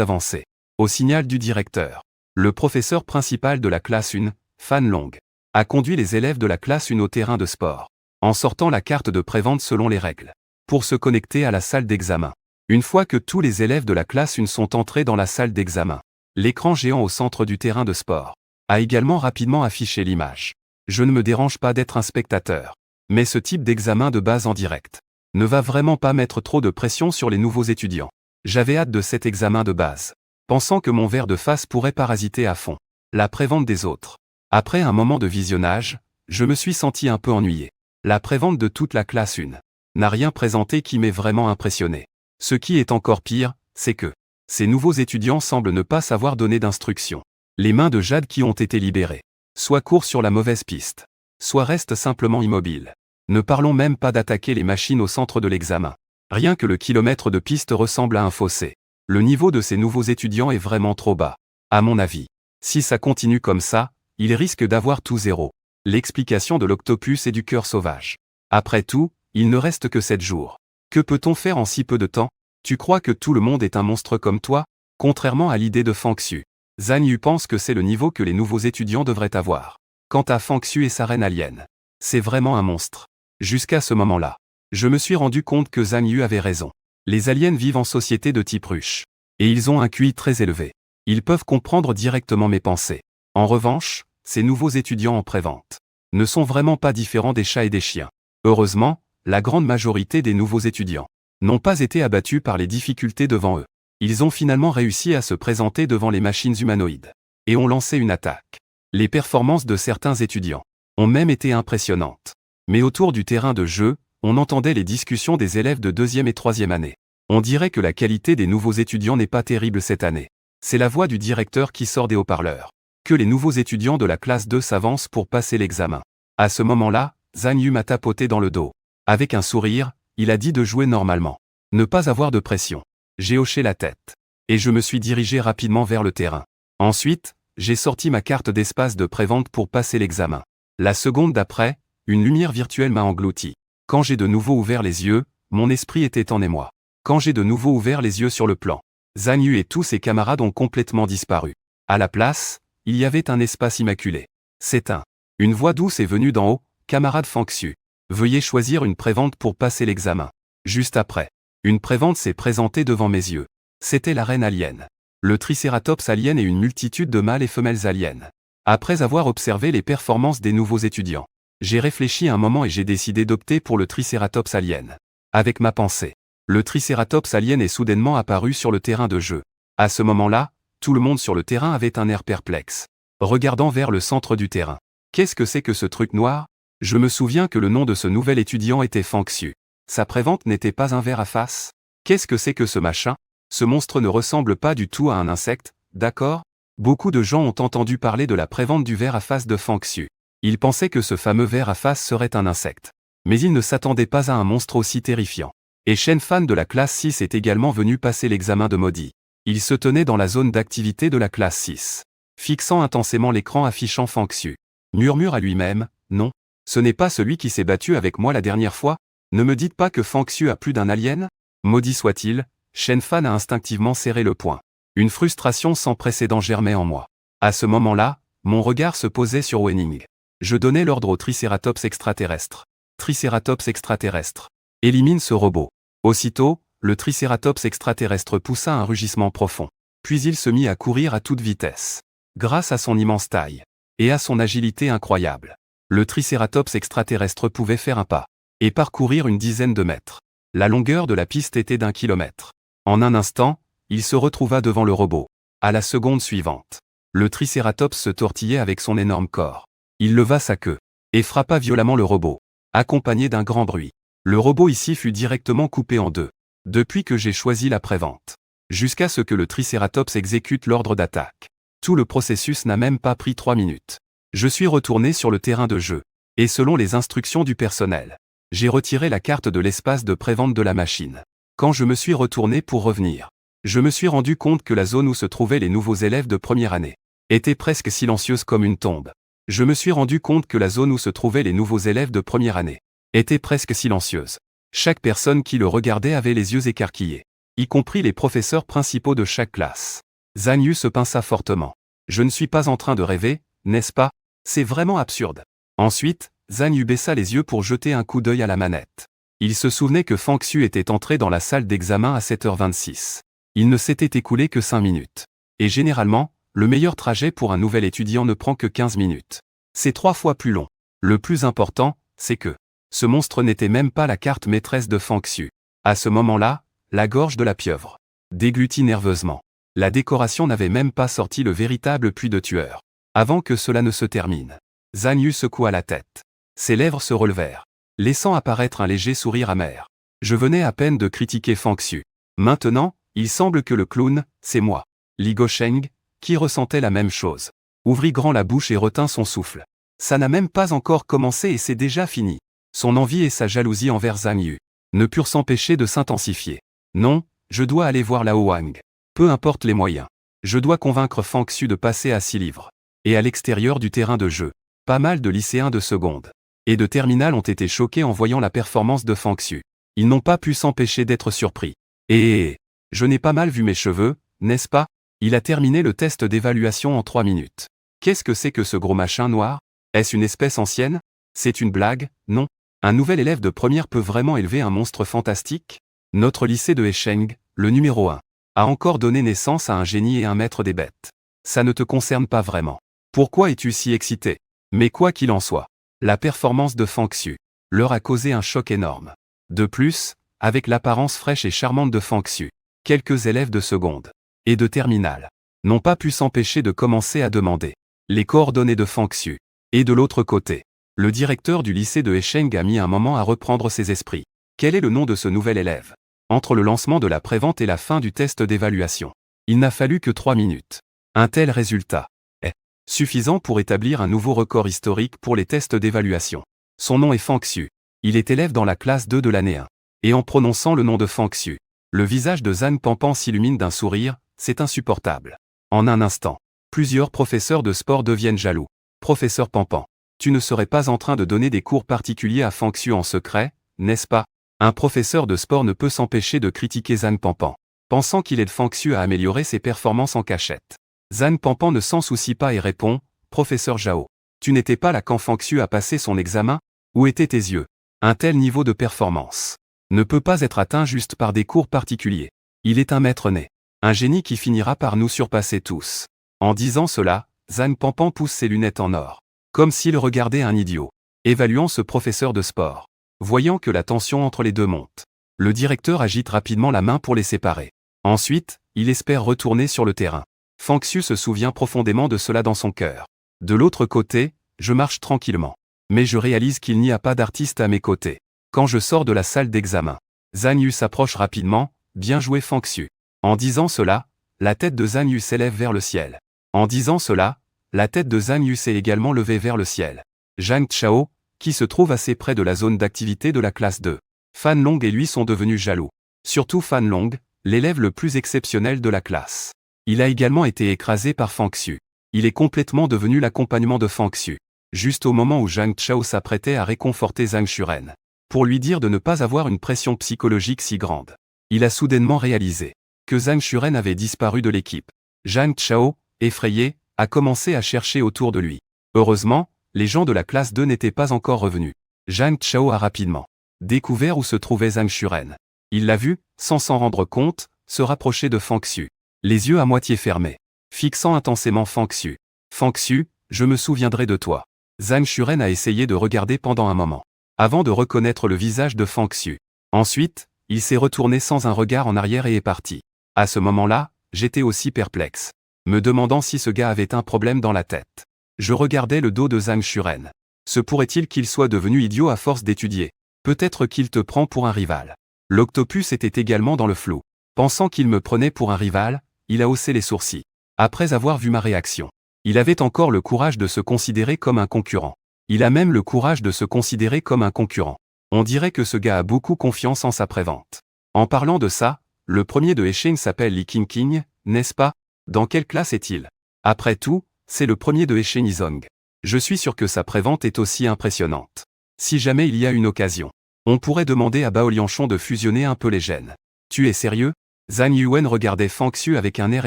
avancer. Au signal du directeur, le professeur principal de la classe 1, Fan Long, a conduit les élèves de la classe 1 au terrain de sport, en sortant la carte de prévente selon les règles, pour se connecter à la salle d'examen. Une fois que tous les élèves de la classe 1 sont entrés dans la salle d'examen, l'écran géant au centre du terrain de sport a également rapidement affiché l'image. Je ne me dérange pas d'être un spectateur, mais ce type d'examen de base en direct ne va vraiment pas mettre trop de pression sur les nouveaux étudiants. J'avais hâte de cet examen de base, pensant que mon verre de face pourrait parasiter à fond la prévente des autres. Après un moment de visionnage, je me suis senti un peu ennuyé. La prévente de toute la classe 1 n'a rien présenté qui m'ait vraiment impressionné. Ce qui est encore pire, c'est que ces nouveaux étudiants semblent ne pas savoir donner d'instructions. Les mains de Jade qui ont été libérées, soit courent sur la mauvaise piste, soit restent simplement immobiles. Ne parlons même pas d'attaquer les machines au centre de l'examen. Rien que le kilomètre de piste ressemble à un fossé. Le niveau de ces nouveaux étudiants est vraiment trop bas. À mon avis, si ça continue comme ça, ils risquent d'avoir tout zéro. L'explication de l'octopus et du cœur sauvage. Après tout, il ne reste que 7 jours. Que peut-on faire en si peu de temps? Tu crois que tout le monde est un monstre comme toi? Contrairement à l'idée de Fang Xu, Zhang Yu pense que c'est le niveau que les nouveaux étudiants devraient avoir. Quant à Fang Xu et sa reine alien, c'est vraiment un monstre. Jusqu'à ce moment-là, je me suis rendu compte que Zhang Yu avait raison. Les aliens vivent en société de type ruche. Et ils ont un QI très élevé. Ils peuvent comprendre directement mes pensées. En revanche, ces nouveaux étudiants en prévente ne sont vraiment pas différents des chats et des chiens. Heureusement, la grande majorité des nouveaux étudiants n'ont pas été abattus par les difficultés devant eux. Ils ont finalement réussi à se présenter devant les machines humanoïdes et ont lancé une attaque. Les performances de certains étudiants ont même été impressionnantes. Mais autour du terrain de jeu, on entendait les discussions des élèves de 2e et 3e année. On dirait que la qualité des nouveaux étudiants n'est pas terrible cette année. C'est la voix du directeur qui sort des haut-parleurs. Que les nouveaux étudiants de la classe 2 s'avancent pour passer l'examen. À ce moment-là, Zhang Yu m'a tapoté dans le dos. Avec un sourire, il a dit de jouer normalement. Ne pas avoir de pression. J'ai hoché la tête. Et je me suis dirigé rapidement vers le terrain. Ensuite, j'ai sorti ma carte d'espace de prévente pour passer l'examen. La seconde d'après, une lumière virtuelle m'a englouti. Quand j'ai de nouveau ouvert les yeux, mon esprit était en émoi. Quand j'ai de nouveau ouvert les yeux sur le plan, Zhang Yu et tous ses camarades ont complètement disparu. À la place, il y avait un espace immaculé. C'est une voix douce est venue d'en haut, camarade Fang Xu. Veuillez choisir une prévente pour passer l'examen. Juste après, une prévente s'est présentée devant mes yeux. C'était la reine alien. Le tricératops alien et une multitude de mâles et femelles aliens. Après avoir observé les performances des nouveaux étudiants, j'ai réfléchi un moment et j'ai décidé d'opter pour le tricératops alien. Avec ma pensée, le tricératops alien est soudainement apparu sur le terrain de jeu. À ce moment-là, tout le monde sur le terrain avait un air perplexe, regardant vers le centre du terrain. Qu'est-ce que c'est que ce truc noir? Je me souviens que le nom de ce nouvel étudiant était Fang Xu. Sa prévente n'était pas un ver à face? Qu'est-ce que c'est que ce machin? Ce monstre ne ressemble pas du tout à un insecte, d'accord? Beaucoup de gens ont entendu parler de la prévente du ver à face de Fang Xu. Ils pensaient que ce fameux ver à face serait un insecte. Mais ils ne s'attendaient pas à un monstre aussi terrifiant. Et Shen Fan de la classe 6 est également venu passer l'examen de maudit. Il se tenait dans la zone d'activité de la classe 6. Fixant intensément l'écran affichant Fang Xu. Murmure à lui-même, non, ce n'est pas celui qui s'est battu avec moi la dernière fois? Ne me dites pas que Fang Xu a plus d'un alien? Maudit soit-il, Shen Fan a instinctivement serré le poing. Une frustration sans précédent germait en moi. À ce moment-là, mon regard se posait sur Wenning. Je donnais l'ordre au Tricératops extraterrestre. Tricératops extraterrestre. Élimine ce robot. Aussitôt, le Tricératops extraterrestre poussa un rugissement profond. Puis il se mit à courir à toute vitesse. Grâce à son immense taille et à son agilité incroyable, le Tricératops extraterrestre pouvait faire un pas et parcourir une dizaine de mètres. La longueur de la piste était d'1 kilomètre. En un instant, il se retrouva devant le robot. À la seconde suivante, le Tricératops se tortillait avec son énorme corps. Il leva sa queue et frappa violemment le robot, accompagné d'un grand bruit. Le robot ici fut directement coupé en deux. Depuis que j'ai choisi la prévente, jusqu'à ce que le Tricératops exécute l'ordre d'attaque. Tout le processus n'a même pas pris 3 minutes. Je suis retourné sur le terrain de jeu, et selon les instructions du personnel, j'ai retiré la carte de l'espace de prévente de la machine. Quand je me suis retourné pour revenir, je me suis rendu compte que la zone où se trouvaient les nouveaux élèves de première année était presque silencieuse comme une tombe. Je me suis rendu compte que la zone où se trouvaient les nouveaux élèves de première année était presque silencieuse. Chaque personne qui le regardait avait les yeux écarquillés, y compris les professeurs principaux de chaque classe. Zhang Yu se pinça fortement. Je ne suis pas en train de rêver, n'est-ce pas? C'est vraiment absurde. Ensuite, Zhang Yu baissa les yeux pour jeter un coup d'œil à la manette. Il se souvenait que Fang Xu était entré dans la salle d'examen à 7h26. Il ne s'était écoulé que 5 minutes. Et généralement, le meilleur trajet pour un nouvel étudiant ne prend que 15 minutes. C'est 3 fois plus long. Le plus important, c'est que ce monstre n'était même pas la carte maîtresse de Fang Xu. À ce moment-là, la gorge de la pieuvre déglutit nerveusement. La décoration n'avait même pas sorti le véritable puits de tueur. Avant que cela ne se termine, Zhang Yu secoua la tête. Ses lèvres se relevèrent, laissant apparaître un léger sourire amer. Je venais à peine de critiquer Fang Xu. Maintenant, il semble que le clown, c'est moi. Li Gosheng, qui ressentait la même chose, ouvrit grand la bouche et retint son souffle. Ça n'a même pas encore commencé et c'est déjà fini. Son envie et sa jalousie envers Zhang Yu ne purent s'empêcher de s'intensifier. Non, je dois aller voir Lao Wang. Peu importe les moyens. Je dois convaincre Fang Xu de passer à 6 livres. Et à l'extérieur du terrain de jeu, pas mal de lycéens de seconde et de terminale ont été choqués en voyant la performance de Fang Xu. Ils n'ont pas pu s'empêcher d'être surpris. Et je n'ai pas mal vu mes cheveux, n'est-ce pas? Il a terminé le test d'évaluation en 3 minutes. Qu'est-ce que c'est que ce gros machin noir? Est-ce une espèce ancienne? C'est une blague? Non. Un nouvel élève de première peut vraiment élever un monstre fantastique? Notre lycée de Hesheng, le numéro 1, a encore donné naissance à un génie et un maître des bêtes. Ça ne te concerne pas vraiment. Pourquoi es-tu si excité? Mais quoi qu'il en soit, la performance de Fang Xu leur a causé un choc énorme. De plus, avec l'apparence fraîche et charmante de Fang Xu, quelques élèves de seconde et de terminale n'ont pas pu s'empêcher de commencer à demander les coordonnées de Fang Xu. Et de l'autre côté, le directeur du lycée de Hesheng a mis un moment à reprendre ses esprits. Quel est le nom de ce nouvel élève? Entre le lancement de la prévente et la fin du test d'évaluation, il n'a fallu que 3 minutes. Un tel résultat est suffisant pour établir un nouveau record historique pour les tests d'évaluation. Son nom est Fang Xu. Il est élève dans la classe 2 de l'année 1. Et en prononçant le nom de Fang Xu, le visage de Zhang Pampan s'illumine d'un sourire, c'est insupportable. En un instant, plusieurs professeurs de sport deviennent jaloux. Professeur Pampan, tu ne serais pas en train de donner des cours particuliers à Fang Xu en secret, n'est-ce pas? Un professeur de sport ne peut s'empêcher de critiquer Zhang Pampan, pensant qu'il aide Fang Xu à améliorer ses performances en cachette. Zhang Pampan ne s'en soucie pas et répond, Professeur Zhao, tu n'étais pas là quand Fang Xu a passé son examen? Où étaient tes yeux? Un tel niveau de performance ne peut pas être atteint juste par des cours particuliers. Il est un maître né, un génie qui finira par nous surpasser tous. En disant cela, Zhang Pampan pousse ses lunettes en or, comme s'il regardait un idiot, évaluant ce professeur de sport. Voyant que la tension entre les deux monte, le directeur agite rapidement la main pour les séparer. Ensuite, il espère retourner sur le terrain. Fang Xu se souvient profondément de cela dans son cœur. De l'autre côté, je marche tranquillement. Mais je réalise qu'il n'y a pas d'artiste à mes côtés. Quand je sors de la salle d'examen, Zhang Yu s'approche rapidement, bien joué Fang Xu. En disant cela, la tête de Zhang Yu s'élève vers le ciel. En disant cela, la tête de Zhang Yu s'est également levée vers le ciel. Zhang Chao, qui se trouve assez près de la zone d'activité de la classe 2. Fan Long et lui sont devenus jaloux. Surtout Fan Long, l'élève le plus exceptionnel de la classe. Il a également été écrasé par Fang Xu. Il est complètement devenu l'accompagnement de Fang Xu. Juste au moment où Zhang Chao s'apprêtait à réconforter Zhang Shuren. pour lui dire de ne pas avoir une pression psychologique si grande. Il a soudainement réalisé que Zhang Shuren avait disparu de l'équipe. Zhang Chao, effrayé, a commencé à chercher autour de lui. Heureusement, les gens de la classe 2 n'étaient pas encore revenus. Zhang Chao a rapidement découvert où se trouvait Zhang Shuren. Il l'a vu, sans s'en rendre compte, se rapprocher de Fang Xu, les yeux à moitié fermés, fixant intensément Fang Xu. Fang Xu, je me souviendrai de toi. Zhang Shuren a essayé de regarder pendant un moment, avant de reconnaître le visage de Fang Xu. Ensuite, il s'est retourné sans un regard en arrière et est parti. À ce moment-là, j'étais aussi perplexe, me demandant si ce gars avait un problème dans la tête. Je regardais le dos de Zhang Shuren. Se pourrait-il qu'il soit devenu idiot à force d'étudier? Peut-être qu'il te prend pour un rival. L'octopus était également dans le flou. Pensant qu'il me prenait pour un rival, il a haussé les sourcils. Après avoir vu ma réaction, il avait encore le courage de se considérer comme un concurrent. Il a même le courage de se considérer comme un concurrent. On dirait que ce gars a beaucoup confiance en sa prévente. En parlant de ça, le premier de Hesheng s'appelle Li Qingqing, n'est-ce pas? Dans quelle classe est-il? Après tout, c'est le premier de Hesheng Yizong. Je suis sûr que sa prévente est aussi impressionnante. Si jamais il y a une occasion, on pourrait demander à Bao Lianchong de fusionner un peu les gènes. Tu es sérieux? Zhang Yuan regardait Fang Xu avec un air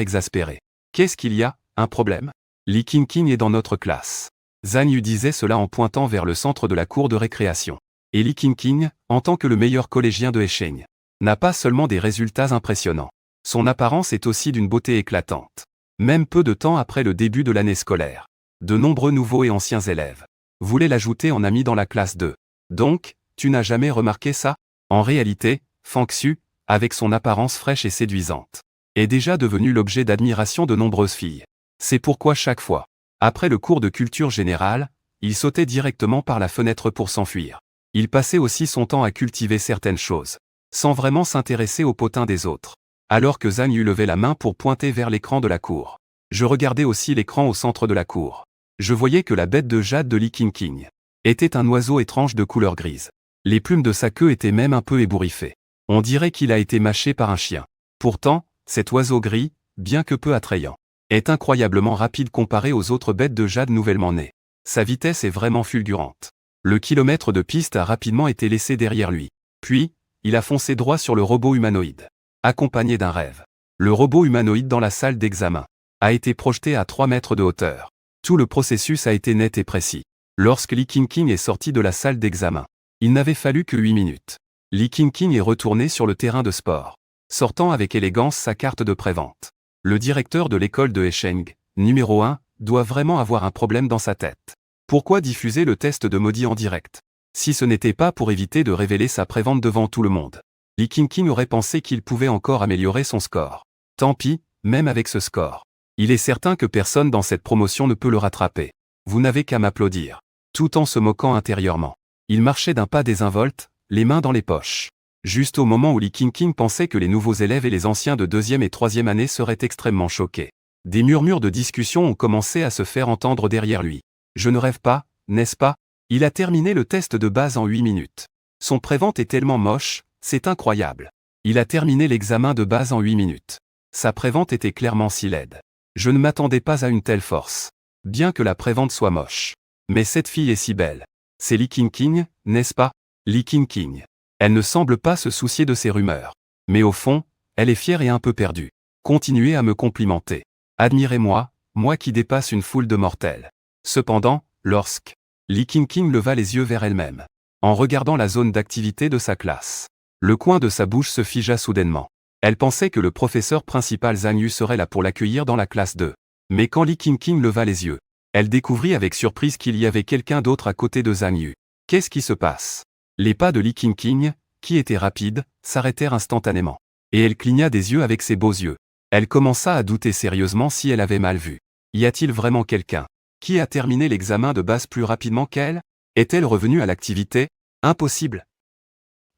exaspéré. Qu'est-ce qu'il y a, un problème? Li Qingqing est dans notre classe. Zhang Yu disait cela en pointant vers le centre de la cour de récréation. Et Li Qingqing, en tant que le meilleur collégien de Hesheng, n'a pas seulement des résultats impressionnants. Son apparence est aussi d'une beauté éclatante. Même peu de temps après le début de l'année scolaire, de nombreux nouveaux et anciens élèves voulaient l'ajouter en ami dans la classe 2. Donc, tu n'as jamais remarqué ça? En réalité, Fang Xu, avec son apparence fraîche et séduisante, est déjà devenu l'objet d'admiration de nombreuses filles. C'est pourquoi chaque fois, après le cours de culture générale, il sautait directement par la fenêtre pour s'enfuir. Il passait aussi son temps à cultiver certaines choses, sans vraiment s'intéresser au potin des autres. Alors que Zhang Yu levait la main pour pointer vers l'écran de la cour. Je regardais aussi l'écran au centre de la cour. Je voyais que la bête de jade de Li Qingqing était un oiseau étrange de couleur grise. Les plumes de sa queue étaient même un peu ébouriffées. On dirait qu'il a été mâché par un chien. Pourtant, cet oiseau gris, bien que peu attrayant, est incroyablement rapide comparé aux autres bêtes de jade nouvellement nées. Sa vitesse est vraiment fulgurante. Le kilomètre de piste a rapidement été laissé derrière lui. Puis, il a foncé droit sur le robot humanoïde, accompagné d'un rêve. Le robot humanoïde dans la salle d'examen a été projeté à 3 mètres de hauteur. Tout le processus a été net et précis. Lorsque Li Qingqing est sorti de la salle d'examen, il n'avait fallu que 8 minutes. Li Qingqing est retourné sur le terrain de sport, sortant avec élégance sa carte de prévente. Le directeur de l'école de Hesheng, numéro 1, doit vraiment avoir un problème dans sa tête. Pourquoi diffuser le test de maudit en direct? Si ce n'était pas pour éviter de révéler sa prévente devant tout le monde. Li Qingqing aurait pensé qu'il pouvait encore améliorer son score. Tant pis, même avec ce score. Il est certain que personne dans cette promotion ne peut le rattraper. Vous n'avez qu'à m'applaudir. Tout en se moquant intérieurement. Il marchait d'un pas désinvolte, les mains dans les poches. Juste au moment où Li Qingqing pensait que les nouveaux élèves et les anciens de 2e et 3e année seraient extrêmement choqués. Des murmures de discussion ont commencé à se faire entendre derrière lui. Je ne rêve pas, n'est-ce pas? Il a terminé le test de base en 8 minutes. Son prévente est tellement moche, c'est incroyable. Il a terminé l'examen de base en 8 minutes. Sa prévente était clairement si laide. Je ne m'attendais pas à une telle force. Bien que la prévente soit moche. Mais cette fille est si belle. C'est Li Qingqing, n'est-ce pas? Li Qingqing. Elle ne semble pas se soucier de ses rumeurs. Mais au fond, elle est fière et un peu perdue. Continuez à me complimenter. Admirez-moi, moi qui dépasse une foule de mortels. Cependant, lorsque Li Qingqing leva les yeux vers elle-même, en regardant la zone d'activité de sa classe, le coin de sa bouche se figea soudainement. Elle pensait que le professeur principal Zhang Yu serait là pour l'accueillir dans la classe 2. Mais quand Li Qingqing leva les yeux, elle découvrit avec surprise qu'il y avait quelqu'un d'autre à côté de Zhang Yu. Qu'est-ce qui se passe? Les pas de Li Qingqing, qui étaient rapides, s'arrêtèrent instantanément. Et elle cligna des yeux avec ses beaux yeux. Elle commença à douter sérieusement si elle avait mal vu. Y a-t-il vraiment quelqu'un qui a terminé l'examen de base plus rapidement qu'elle? Est-elle revenue à l'activité? Impossible.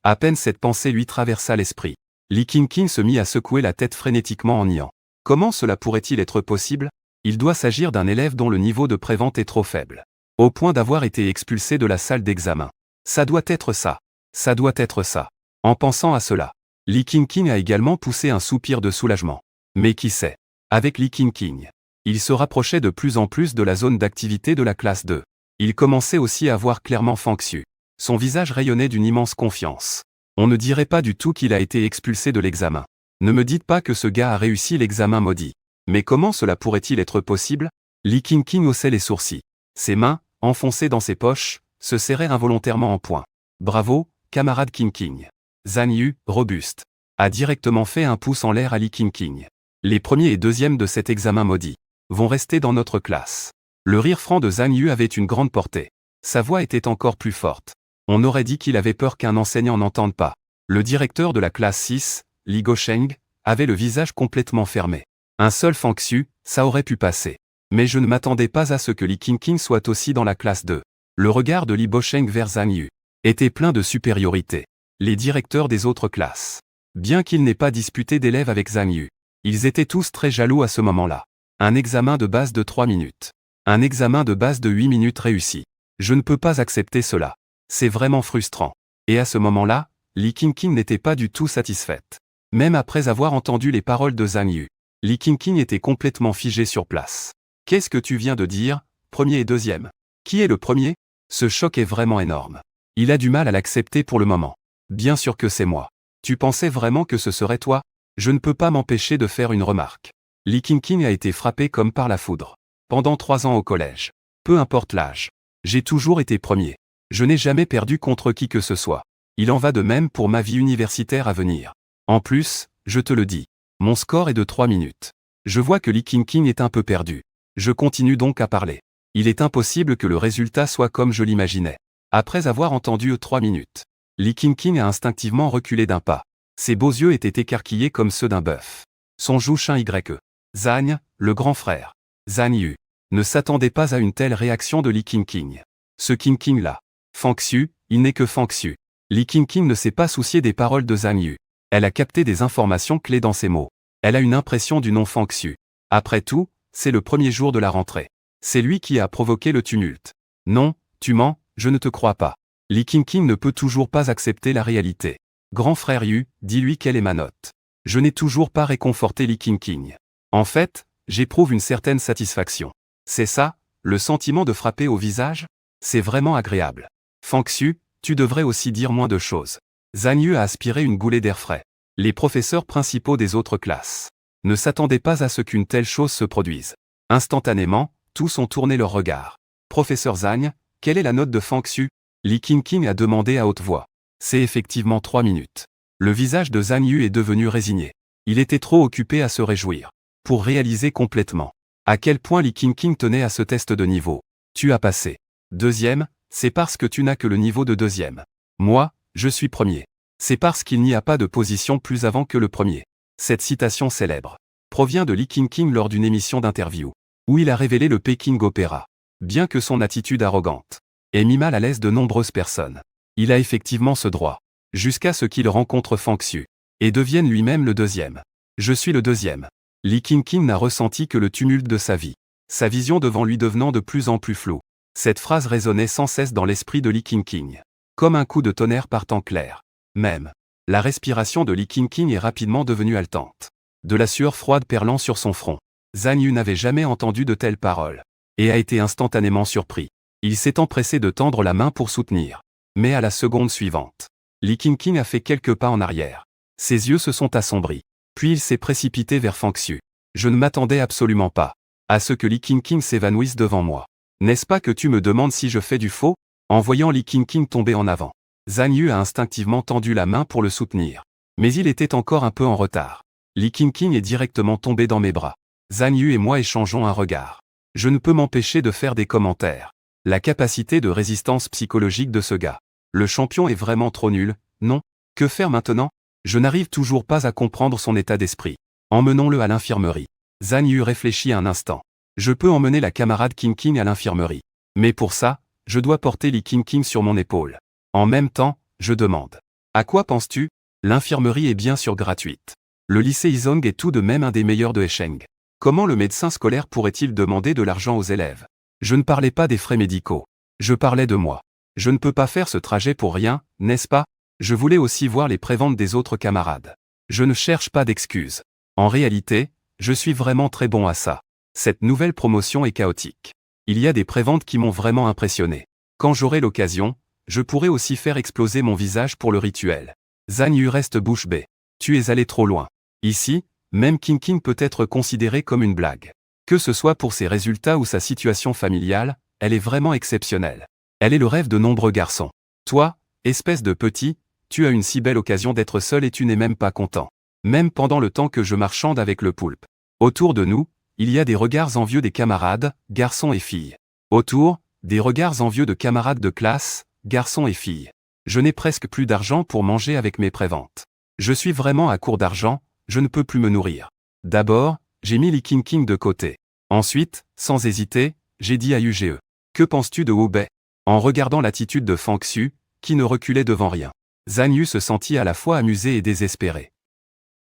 À peine cette pensée lui traversa l'esprit. Li Qingqing se mit à secouer la tête frénétiquement en niant. Comment cela pourrait-il être possible? Il doit s'agir d'un élève dont le niveau de prévente est trop faible, au point d'avoir été expulsé de la salle d'examen. Ça doit être ça. Ça doit être ça. En pensant à cela, Li Qingqing a également poussé un soupir de soulagement. Mais qui sait? Avec Li Qingqing, il se rapprochait de plus en plus de la zone d'activité de la classe 2. Il commençait aussi à voir clairement Fang Xu. Son visage rayonnait d'une immense confiance. On ne dirait pas du tout qu'il a été expulsé de l'examen. Ne me dites pas que ce gars a réussi l'examen maudit. Mais comment cela pourrait-il être possible? Li Qingqing haussait les sourcils. Ses mains, enfoncées dans ses poches, se serraient involontairement en poing. Bravo, camarade Qingqing. Zhang Yu, robuste, a directement fait un pouce en l'air à Li Qingqing. Les premiers et deuxièmes de cet examen maudit vont rester dans notre classe. Le rire franc de Zhang Yu avait une grande portée. Sa voix était encore plus forte. On aurait dit qu'il avait peur qu'un enseignant n'entende pas. Le directeur de la classe 6, Li Gosheng, avait le visage complètement fermé. Un seul Fang Xu, ça aurait pu passer. Mais je ne m'attendais pas à ce que Li Qingqing soit aussi dans la classe 2. Le regard de Li Bosheng vers Zhang Yu était plein de supériorité. Les directeurs des autres classes, bien qu'ils n'aient pas disputé d'élèves avec Zhang Yu, ils étaient tous très jaloux à ce moment-là. Un examen de base de 3 minutes. Un examen de base de 8 minutes réussi. Je ne peux pas accepter cela. C'est vraiment frustrant. Et à ce moment-là, Li Qingqing n'était pas du tout satisfaite. Même après avoir entendu les paroles de Zhang Yu, Li Qingqing était complètement figé sur place. Qu'est-ce que tu viens de dire, premier et deuxième? Qui est le premier? Ce choc est vraiment énorme. Il a du mal à l'accepter pour le moment. Bien sûr que c'est moi. Tu pensais vraiment que ce serait toi? Je ne peux pas m'empêcher de faire une remarque. Li Qingqing a été frappé comme par la foudre. Pendant 3 ans au collège. Peu importe l'âge. J'ai toujours été premier. Je n'ai jamais perdu contre qui que ce soit. Il en va de même pour ma vie universitaire à venir. En plus, je te le dis, mon score est de 3 minutes. Je vois que Li Qingqing est un peu perdu. Je continue donc à parler. Il est impossible que le résultat soit comme je l'imaginais. Après avoir entendu 3 minutes, Li Qingqing a instinctivement reculé d'un pas. Ses beaux yeux étaient écarquillés comme ceux d'un bœuf. Son joue chien Y. Zhang, le grand frère. Zhang Yu ne s'attendait pas à une telle réaction de Li Qingqing. Ce Qingqing-là, Fang Xu, il n'est que Fang Xu. Li Qingqing ne s'est pas soucié des paroles de Zhang Yu. Elle a capté des informations clés dans ses mots. Elle a une impression du nom Fang Xu. Après tout, c'est le premier jour de la rentrée. C'est lui qui a provoqué le tumulte. Non, tu mens, je ne te crois pas. Li Qingqing ne peut toujours pas accepter la réalité. Grand frère Yu, dis-lui quelle est ma note. Je n'ai toujours pas réconforté Li Qingqing. En fait, j'éprouve une certaine satisfaction. C'est ça, le sentiment de frapper au visage? C'est vraiment agréable. Fang Xu, tu devrais aussi dire moins de choses. Zhang Yu a aspiré une goulée d'air frais. Les professeurs principaux des autres classes ne s'attendaient pas à ce qu'une telle chose se produise. Instantanément, tous ont tourné leur regard. Professeur Zhang, quelle est la note de Fang Xu? Li Qingqing a demandé à haute voix. C'est effectivement 3 minutes. Le visage de Zhang Yu est devenu résigné. Il était trop occupé à se réjouir. Pour réaliser complètement à quel point Li Qingqing tenait à ce test de niveau. Tu as passé. Deuxième, c'est parce que tu n'as que le niveau de deuxième. Moi, je suis premier. C'est parce qu'il n'y a pas de position plus avant que le premier. Cette citation célèbre provient de Li Qingqing lors d'une émission d'interview, où il a révélé le Peking Opera. Bien que son attitude arrogante ait mis mal à l'aise de nombreuses personnes, il a effectivement ce droit, jusqu'à ce qu'il rencontre Fang Xu, et devienne lui-même le deuxième. Je suis le deuxième. Li Qingqing n'a ressenti que le tumulte de sa vie, sa vision devant lui devenant de plus en plus floue. Cette phrase résonnait sans cesse dans l'esprit de Li Qingqing, comme un coup de tonnerre par temps clair. Même, la respiration de Li Qingqing est rapidement devenue haletante. De la sueur froide perlant sur son front. Zhang Yu n'avait jamais entendu de telles paroles, et a été instantanément surpris. Il s'est empressé de tendre la main pour soutenir. Mais à la seconde suivante, Li Qingqing a fait quelques pas en arrière. Ses yeux se sont assombris. Puis il s'est précipité vers Fang Xu. Je ne m'attendais absolument pas à ce que Li Qingqing s'évanouisse devant moi. N'est-ce pas que tu me demandes si je fais du faux? En voyant Li Qingqing tomber en avant, Zhang Yu a instinctivement tendu la main pour le soutenir. Mais il était encore un peu en retard. Li Qingqing est directement tombé dans mes bras. Zhang Yu et moi échangeons un regard. Je ne peux m'empêcher de faire des commentaires. La capacité de résistance psychologique de ce gars. Le champion est vraiment trop nul, non? Que faire maintenant? Je n'arrive toujours pas à comprendre son état d'esprit. Emmenons-le à l'infirmerie. Zhang Yu réfléchit un instant. Je peux emmener la camarade Qingqing à l'infirmerie. Mais pour ça, je dois porter Li Qingqing sur mon épaule. En même temps, je demande. À quoi penses-tu? L'infirmerie est bien sûr gratuite. Le lycée Izong est tout de même un des meilleurs de Hecheng. Comment le médecin scolaire pourrait-il demander de l'argent aux élèves? Je ne parlais pas des frais médicaux. Je parlais de moi. Je ne peux pas faire ce trajet pour rien, n'est-ce pas? Je voulais aussi voir les préventes des autres camarades. Je ne cherche pas d'excuses. En réalité, je suis vraiment très bon à ça. Cette nouvelle promotion est chaotique. Il y a des préventes qui m'ont vraiment impressionné. Quand j'aurai l'occasion, je pourrais aussi faire exploser mon visage pour le rituel. Zhang Yu reste bouche bée. Tu es allé trop loin. Ici, même King peut être considéré comme une blague. Que ce soit pour ses résultats ou sa situation familiale, elle est vraiment exceptionnelle. Elle est le rêve de nombreux garçons. Toi, espèce de petit, tu as une si belle occasion d'être seul et tu n'es même pas content. Même pendant le temps que je marchande avec le poulpe. Autour de nous, il y a des regards envieux des camarades, garçons et filles. Autour, des regards envieux de camarades de classe, garçons et filles. Je n'ai presque plus d'argent pour manger avec mes préventes. Je suis vraiment à court d'argent, je ne peux plus me nourrir. D'abord, j'ai mis Li King de côté. Ensuite, sans hésiter, j'ai dit à UGE. Que penses-tu de Hubei? En regardant l'attitude de Fang Xu, qui ne reculait devant rien. Zhang Yu se sentit à la fois amusé et désespéré.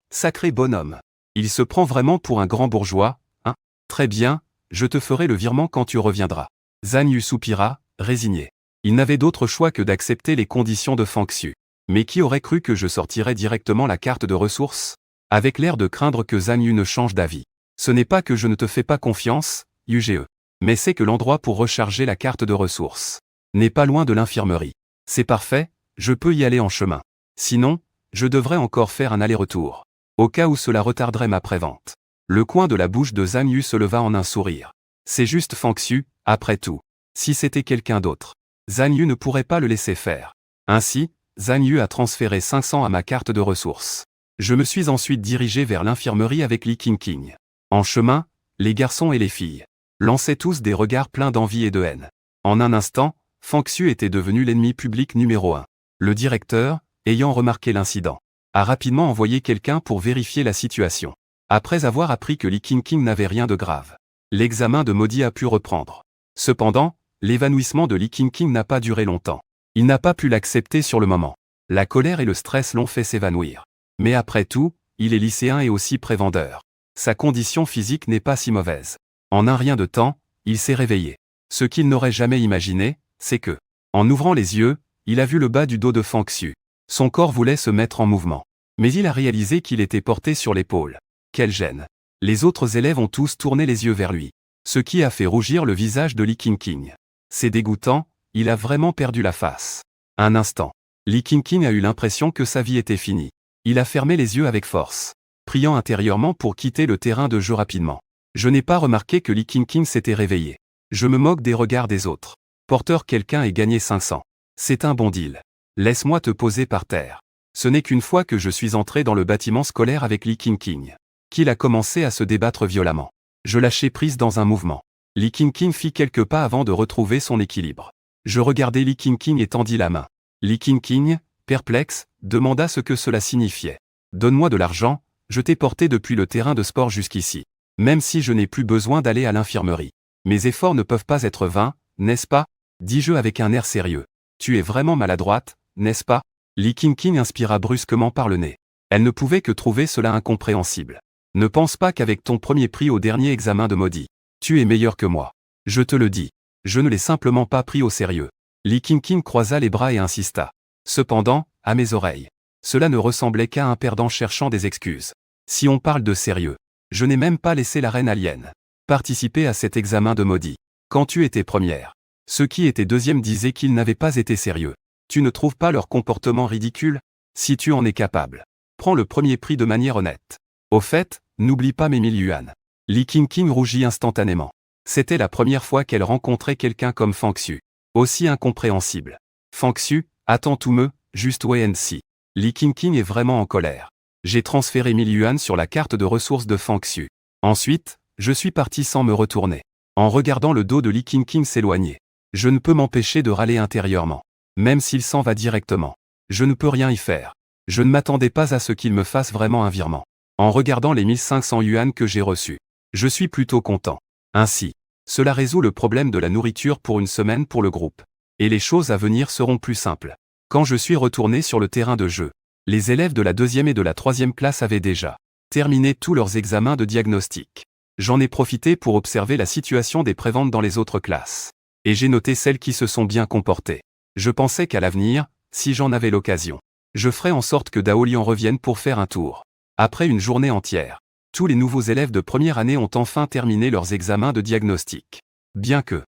Sacré bonhomme. Il se prend vraiment pour un grand bourgeois, hein? Très bien, je te ferai le virement quand tu reviendras. Zhang Yu soupira, résigné. Il n'avait d'autre choix que d'accepter les conditions de Fang Xu. Mais qui aurait cru que je sortirais directement la carte de ressources? Avec l'air de craindre que Zhang Yu ne change d'avis. Ce n'est pas que je ne te fais pas confiance, UGE. Mais c'est que l'endroit pour recharger la carte de ressources n'est pas loin de l'infirmerie. C'est parfait, je peux y aller en chemin. Sinon, je devrais encore faire un aller-retour. Au cas où cela retarderait ma prévente. Le coin de la bouche de Zhang Yu se leva en un sourire. C'est juste Fang Xu, après tout. Si c'était quelqu'un d'autre, Zhang Yu ne pourrait pas le laisser faire. Ainsi, Zhang Yu a transféré 500 à ma carte de ressources. Je me suis ensuite dirigé vers l'infirmerie avec Li King. En chemin, les garçons et les filles lançaient tous des regards pleins d'envie et de haine. En un instant, Fang Xu était devenu l'ennemi public numéro 1. Le directeur, ayant remarqué l'incident, a rapidement envoyé quelqu'un pour vérifier la situation. Après avoir appris que Li King n'avait rien de grave, l'examen de Maudit a pu reprendre. Cependant, l'évanouissement de Li King n'a pas duré longtemps. Il n'a pas pu l'accepter sur le moment. La colère et le stress l'ont fait s'évanouir. Mais après tout, il est lycéen et aussi prévendeur. Sa condition physique n'est pas si mauvaise. En un rien de temps, il s'est réveillé. Ce qu'il n'aurait jamais imaginé, c'est que, en ouvrant les yeux, il a vu le bas du dos de Fang Xu. Son corps voulait se mettre en mouvement. Mais il a réalisé qu'il était porté sur l'épaule. Quelle gêne. Les autres élèves ont tous tourné les yeux vers lui. Ce qui a fait rougir le visage de Li King. C'est dégoûtant, il a vraiment perdu la face. Un instant. Li King a eu l'impression que sa vie était finie. Il a fermé les yeux avec force, priant intérieurement pour quitter le terrain de jeu rapidement. Je n'ai pas remarqué que Li King s'était réveillé. Je me moque des regards des autres. Porteur quelqu'un et gagner 500. C'est un bon deal. Laisse-moi te poser par terre. Ce n'est qu'une fois que je suis entré dans le bâtiment scolaire avec Li King qu'il a commencé à se débattre violemment. Je lâchai prise dans un mouvement. Li King fit quelques pas avant de retrouver son équilibre. Je regardai Li King et tendis la main. Li King, perplexe, demanda ce que cela signifiait. Donne-moi de l'argent, je t'ai porté depuis le terrain de sport jusqu'ici. Même si je n'ai plus besoin d'aller à l'infirmerie. Mes efforts ne peuvent pas être vains, n'est-ce pas? Dis-je avec un air sérieux. Tu es vraiment maladroite, n'est-ce pas? Li King inspira brusquement par le nez. Elle ne pouvait que trouver cela incompréhensible. Ne pense pas qu'avec ton premier prix au dernier examen de Maudit, tu es meilleur que moi. Je te le dis. Je ne l'ai simplement pas pris au sérieux. Li King croisa les bras et insista. Cependant, à mes oreilles, cela ne ressemblait qu'à un perdant cherchant des excuses. Si on parle de sérieux, je n'ai même pas laissé la reine alien participer à cet examen de Maudit. Quand tu étais première, ceux qui étaient deuxième disaient qu'ils n'avaient pas été sérieux. Tu ne trouves pas leur comportement ridicule? Si tu en es capable, prends le premier prix de manière honnête. Au fait, n'oublie pas mes 1000 yuan. Li King rougit instantanément. C'était la première fois qu'elle rencontrait quelqu'un comme Fang Xu. Aussi incompréhensible. Fang Xu, attends tout me, juste WNC. Li King est vraiment en colère. J'ai transféré 1000 yuan sur la carte de ressources de Fang Xu. Ensuite, je suis parti sans me retourner. En regardant le dos de Li King s'éloigner. Je ne peux m'empêcher de râler intérieurement. Même s'il s'en va directement. Je ne peux rien y faire. Je ne m'attendais pas à ce qu'il me fasse vraiment un virement. En regardant les 1500 yuan que j'ai reçus, je suis plutôt content. Ainsi, cela résout le problème de la nourriture pour une semaine pour le groupe. Et les choses à venir seront plus simples. Quand je suis retourné sur le terrain de jeu, les élèves de la 2e et de la 3e classe avaient déjà terminé tous leurs examens de diagnostic. J'en ai profité pour observer la situation des préventes dans les autres classes. Et j'ai noté celles qui se sont bien comportées. Je pensais qu'à l'avenir, si j'en avais l'occasion, je ferais en sorte que Daolian revienne pour faire un tour. Après une journée entière, tous les nouveaux élèves de première année ont enfin terminé leurs examens de diagnostic. Bien que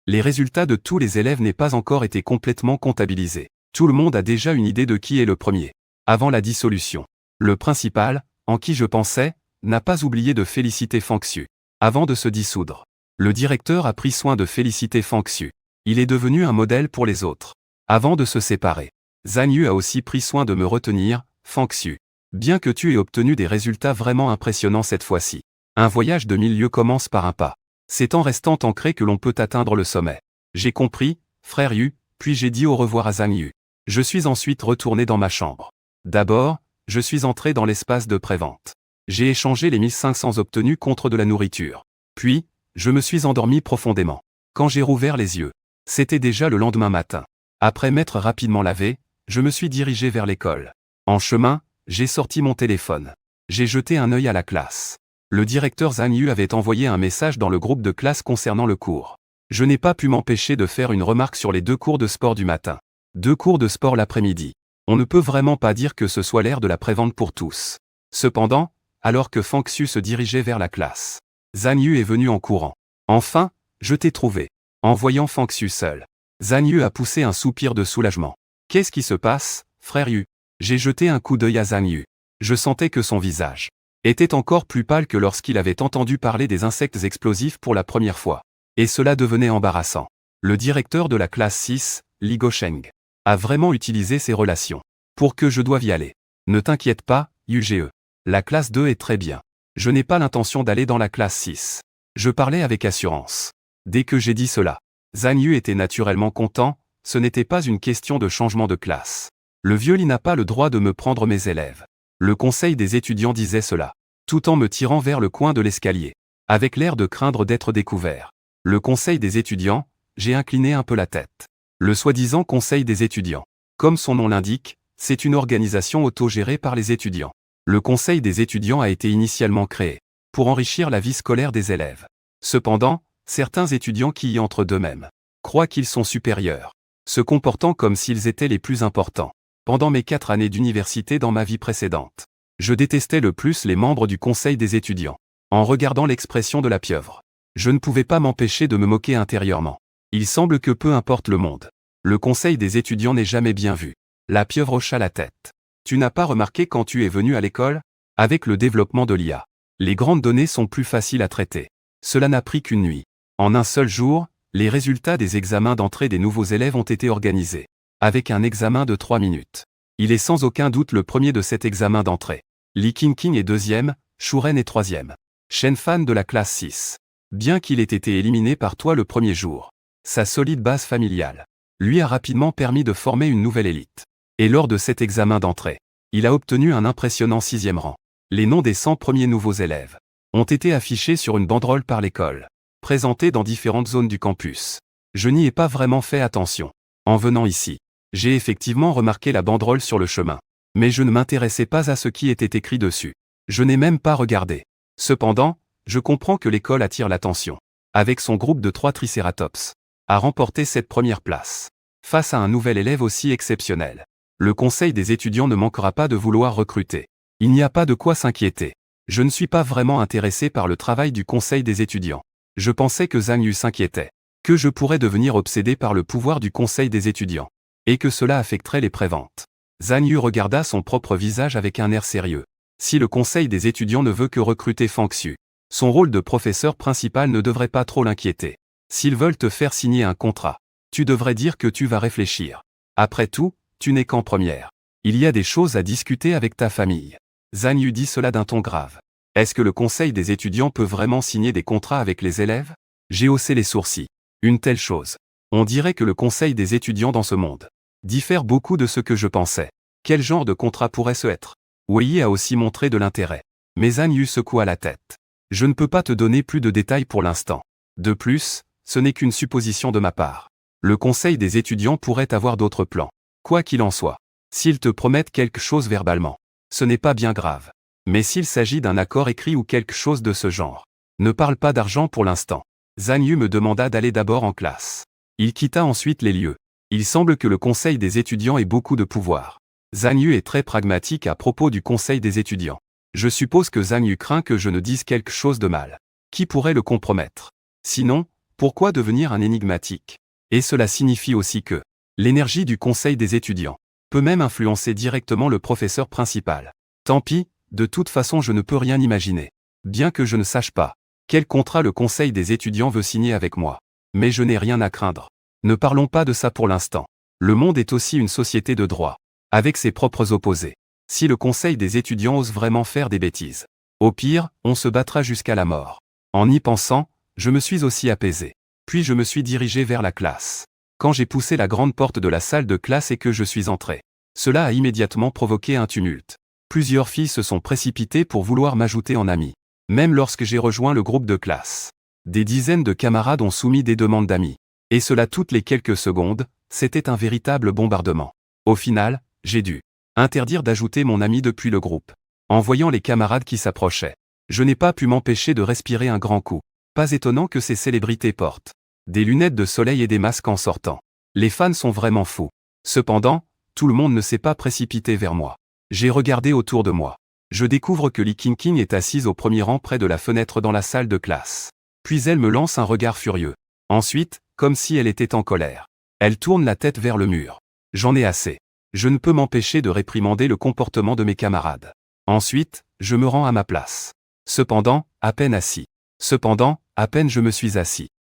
Les résultats de tous les élèves n'aient pas encore été complètement comptabilisés. Tout le monde a déjà une idée de qui est le premier. Avant la dissolution, le principal, en qui je pensais, n'a pas oublié de féliciter Fang Xu. Avant de se dissoudre, le directeur a pris soin de féliciter Fang Xu. Il est devenu un modèle pour les autres. Avant de se séparer, Zhang Yu a aussi pris soin de me retenir, Fang Xu. Bien que tu aies obtenu des résultats vraiment impressionnants cette fois-ci, un voyage de 1000 lieues commence par un pas. C'est en restant ancré que l'on peut atteindre le sommet. J'ai compris, frère Yu, puis j'ai dit au revoir à Zhang Yu. Je suis ensuite retourné dans ma chambre. D'abord, je suis entré dans l'espace de prévente. J'ai échangé les 1500 obtenus contre de la nourriture. Puis, je me suis endormi profondément. Quand j'ai rouvert les yeux, c'était déjà le lendemain matin. Après m'être rapidement lavé, je me suis dirigé vers l'école. En chemin, j'ai sorti mon téléphone. J'ai jeté un œil à la classe. Le directeur Zhang Yu avait envoyé un message dans le groupe de classe concernant le cours. Je n'ai pas pu m'empêcher de faire une remarque sur les 2 cours de sport du matin. 2 cours de sport l'après-midi. On ne peut vraiment pas dire que ce soit l'ère de la prévente pour tous. Cependant, alors que Fang Xu se dirigeait vers la classe, Zhang Yu est venu en courant. Enfin, je t'ai trouvé. En voyant Fang Xu seul, Zhang Yu a poussé un soupir de soulagement. Qu'est-ce qui se passe, frère Yu? J'ai jeté un coup d'œil à Zhang Yu. Je sentais que son visage était encore plus pâle que lorsqu'il avait entendu parler des insectes explosifs pour la première fois. Et cela devenait embarrassant. Le directeur de la classe 6, Li Gosheng, a vraiment utilisé ses relations pour que je doive y aller. Ne t'inquiète pas, Yuge. La classe 2 est très bien. Je n'ai pas l'intention d'aller dans la classe 6. Je parlais avec assurance. Dès que j'ai dit cela, Zhang Yu était naturellement content, ce n'était pas une question de changement de classe. Le vieux Li n'a pas le droit de me prendre mes élèves. Le conseil des étudiants disait cela, tout en me tirant vers le coin de l'escalier, avec l'air de craindre d'être découvert. Le conseil des étudiants, j'ai incliné un peu la tête. Le soi-disant conseil des étudiants. Comme son nom l'indique, c'est une organisation autogérée par les étudiants. Le conseil des étudiants a été initialement créé pour enrichir la vie scolaire des élèves. Cependant, certains étudiants qui y entrent d'eux-mêmes croient qu'ils sont supérieurs, se comportant comme s'ils étaient les plus importants. Pendant mes 4 années d'université dans ma vie précédente, je détestais le plus les membres du conseil des étudiants. En regardant l'expression de la pieuvre, je ne pouvais pas m'empêcher de me moquer intérieurement. Il semble que peu importe le monde, le conseil des étudiants n'est jamais bien vu. La pieuvre hocha la tête. Tu n'as pas remarqué quand tu es venu à l'école? Avec le développement de l'IA, les grandes données sont plus faciles à traiter. Cela n'a pris qu'une nuit. En un seul jour, les résultats des examens d'entrée des nouveaux élèves ont été organisés. Avec un examen de 3 minutes. Il est sans aucun doute le premier de cet examen d'entrée. Li Qingqing est deuxième, Shuren est troisième. Shen Fan de la classe 6. Bien qu'il ait été éliminé par toi le premier jour, sa solide base familiale lui a rapidement permis de former une nouvelle élite. Et lors de cet examen d'entrée, il a obtenu un impressionnant 6e rang. Les noms des 100 premiers nouveaux élèves ont été affichés sur une banderole par l'école, présentés dans différentes zones du campus. Je n'y ai pas vraiment fait attention. En venant ici, j'ai effectivement remarqué la banderole sur le chemin. Mais je ne m'intéressais pas à ce qui était écrit dessus. Je n'ai même pas regardé. Cependant, je comprends que l'école attire l'attention. Avec son groupe de 3 tricératops, a remporté cette première place. Face à un nouvel élève aussi exceptionnel, le conseil des étudiants ne manquera pas de vouloir recruter. Il n'y a pas de quoi s'inquiéter. Je ne suis pas vraiment intéressé par le travail du conseil des étudiants. Je pensais que Zhang Yu s'inquiétait, que je pourrais devenir obsédé par le pouvoir du conseil des étudiants, et que cela affecterait les préventes. Zhang Yu regarda son propre visage avec un air sérieux. Si le conseil des étudiants ne veut que recruter Fang Xu, son rôle de professeur principal ne devrait pas trop l'inquiéter. S'ils veulent te faire signer un contrat, tu devrais dire que tu vas réfléchir. Après tout, tu n'es qu'en première. Il y a des choses à discuter avec ta famille. Zhang Yu dit cela d'un ton grave. Est-ce que le conseil des étudiants peut vraiment signer des contrats avec les élèves? J'ai haussé les sourcils. Une telle chose. On dirait que le conseil des étudiants dans ce monde diffère beaucoup de ce que je pensais. Quel genre de contrat pourrait-ce être? Wei a aussi montré de l'intérêt. Mais Zhang Yu secoua la tête. Je ne peux pas te donner plus de détails pour l'instant. De plus, ce n'est qu'une supposition de ma part. Le conseil des étudiants pourrait avoir d'autres plans. Quoi qu'il en soit, s'ils te promettent quelque chose verbalement, ce n'est pas bien grave. Mais s'il s'agit d'un accord écrit ou quelque chose de ce genre, ne parle pas d'argent pour l'instant. Zhang Yu me demanda d'aller d'abord en classe. Il quitta ensuite les lieux. Il semble que le conseil des étudiants ait beaucoup de pouvoir. Zhang Yu est très pragmatique à propos du conseil des étudiants. Je suppose que Zhang Yu craint que je ne dise quelque chose de mal, qui pourrait le compromettre. Sinon, Pourquoi devenir un énigmatique? Et cela signifie aussi que l'énergie du conseil des étudiants peut même influencer directement le professeur principal. Tant pis, de toute façon je ne peux rien imaginer. Bien que je ne sache pas quel contrat le conseil des étudiants veut signer avec moi. Mais je n'ai rien à craindre. Ne parlons pas de ça pour l'instant. Le monde est aussi une société de droit, avec ses propres opposés. Si le conseil des étudiants ose vraiment faire des bêtises, au pire, on se battra jusqu'à la mort. En y pensant, je me suis aussi apaisé. Puis je me suis dirigé vers la classe. Quand j'ai poussé la grande porte de la salle de classe et que je suis entré, cela a immédiatement provoqué un tumulte. Plusieurs filles se sont précipitées pour vouloir m'ajouter en ami. Même lorsque j'ai rejoint le groupe de classe. Des dizaines de camarades ont soumis des demandes d'amis. Et cela toutes les quelques secondes, c'était un véritable bombardement. Au final, j'ai dû interdire d'ajouter mon ami depuis le groupe. En voyant les camarades qui s'approchaient, je n'ai pas pu m'empêcher de respirer un grand coup. Pas étonnant que ces célébrités portent des lunettes de soleil et des masques en sortant. Les fans sont vraiment fous. Cependant, tout le monde ne s'est pas précipité vers moi. J'ai regardé autour de moi. Je découvre que Lee King est assise au premier rang près de la fenêtre dans la salle de classe. Puis elle me lance un regard furieux. Ensuite, comme si elle était en colère, elle tourne la tête vers le mur. J'en ai assez. Je ne peux m'empêcher de réprimander le comportement de mes camarades. Ensuite, je me rends à ma place. Cependant, à peine je me suis assis,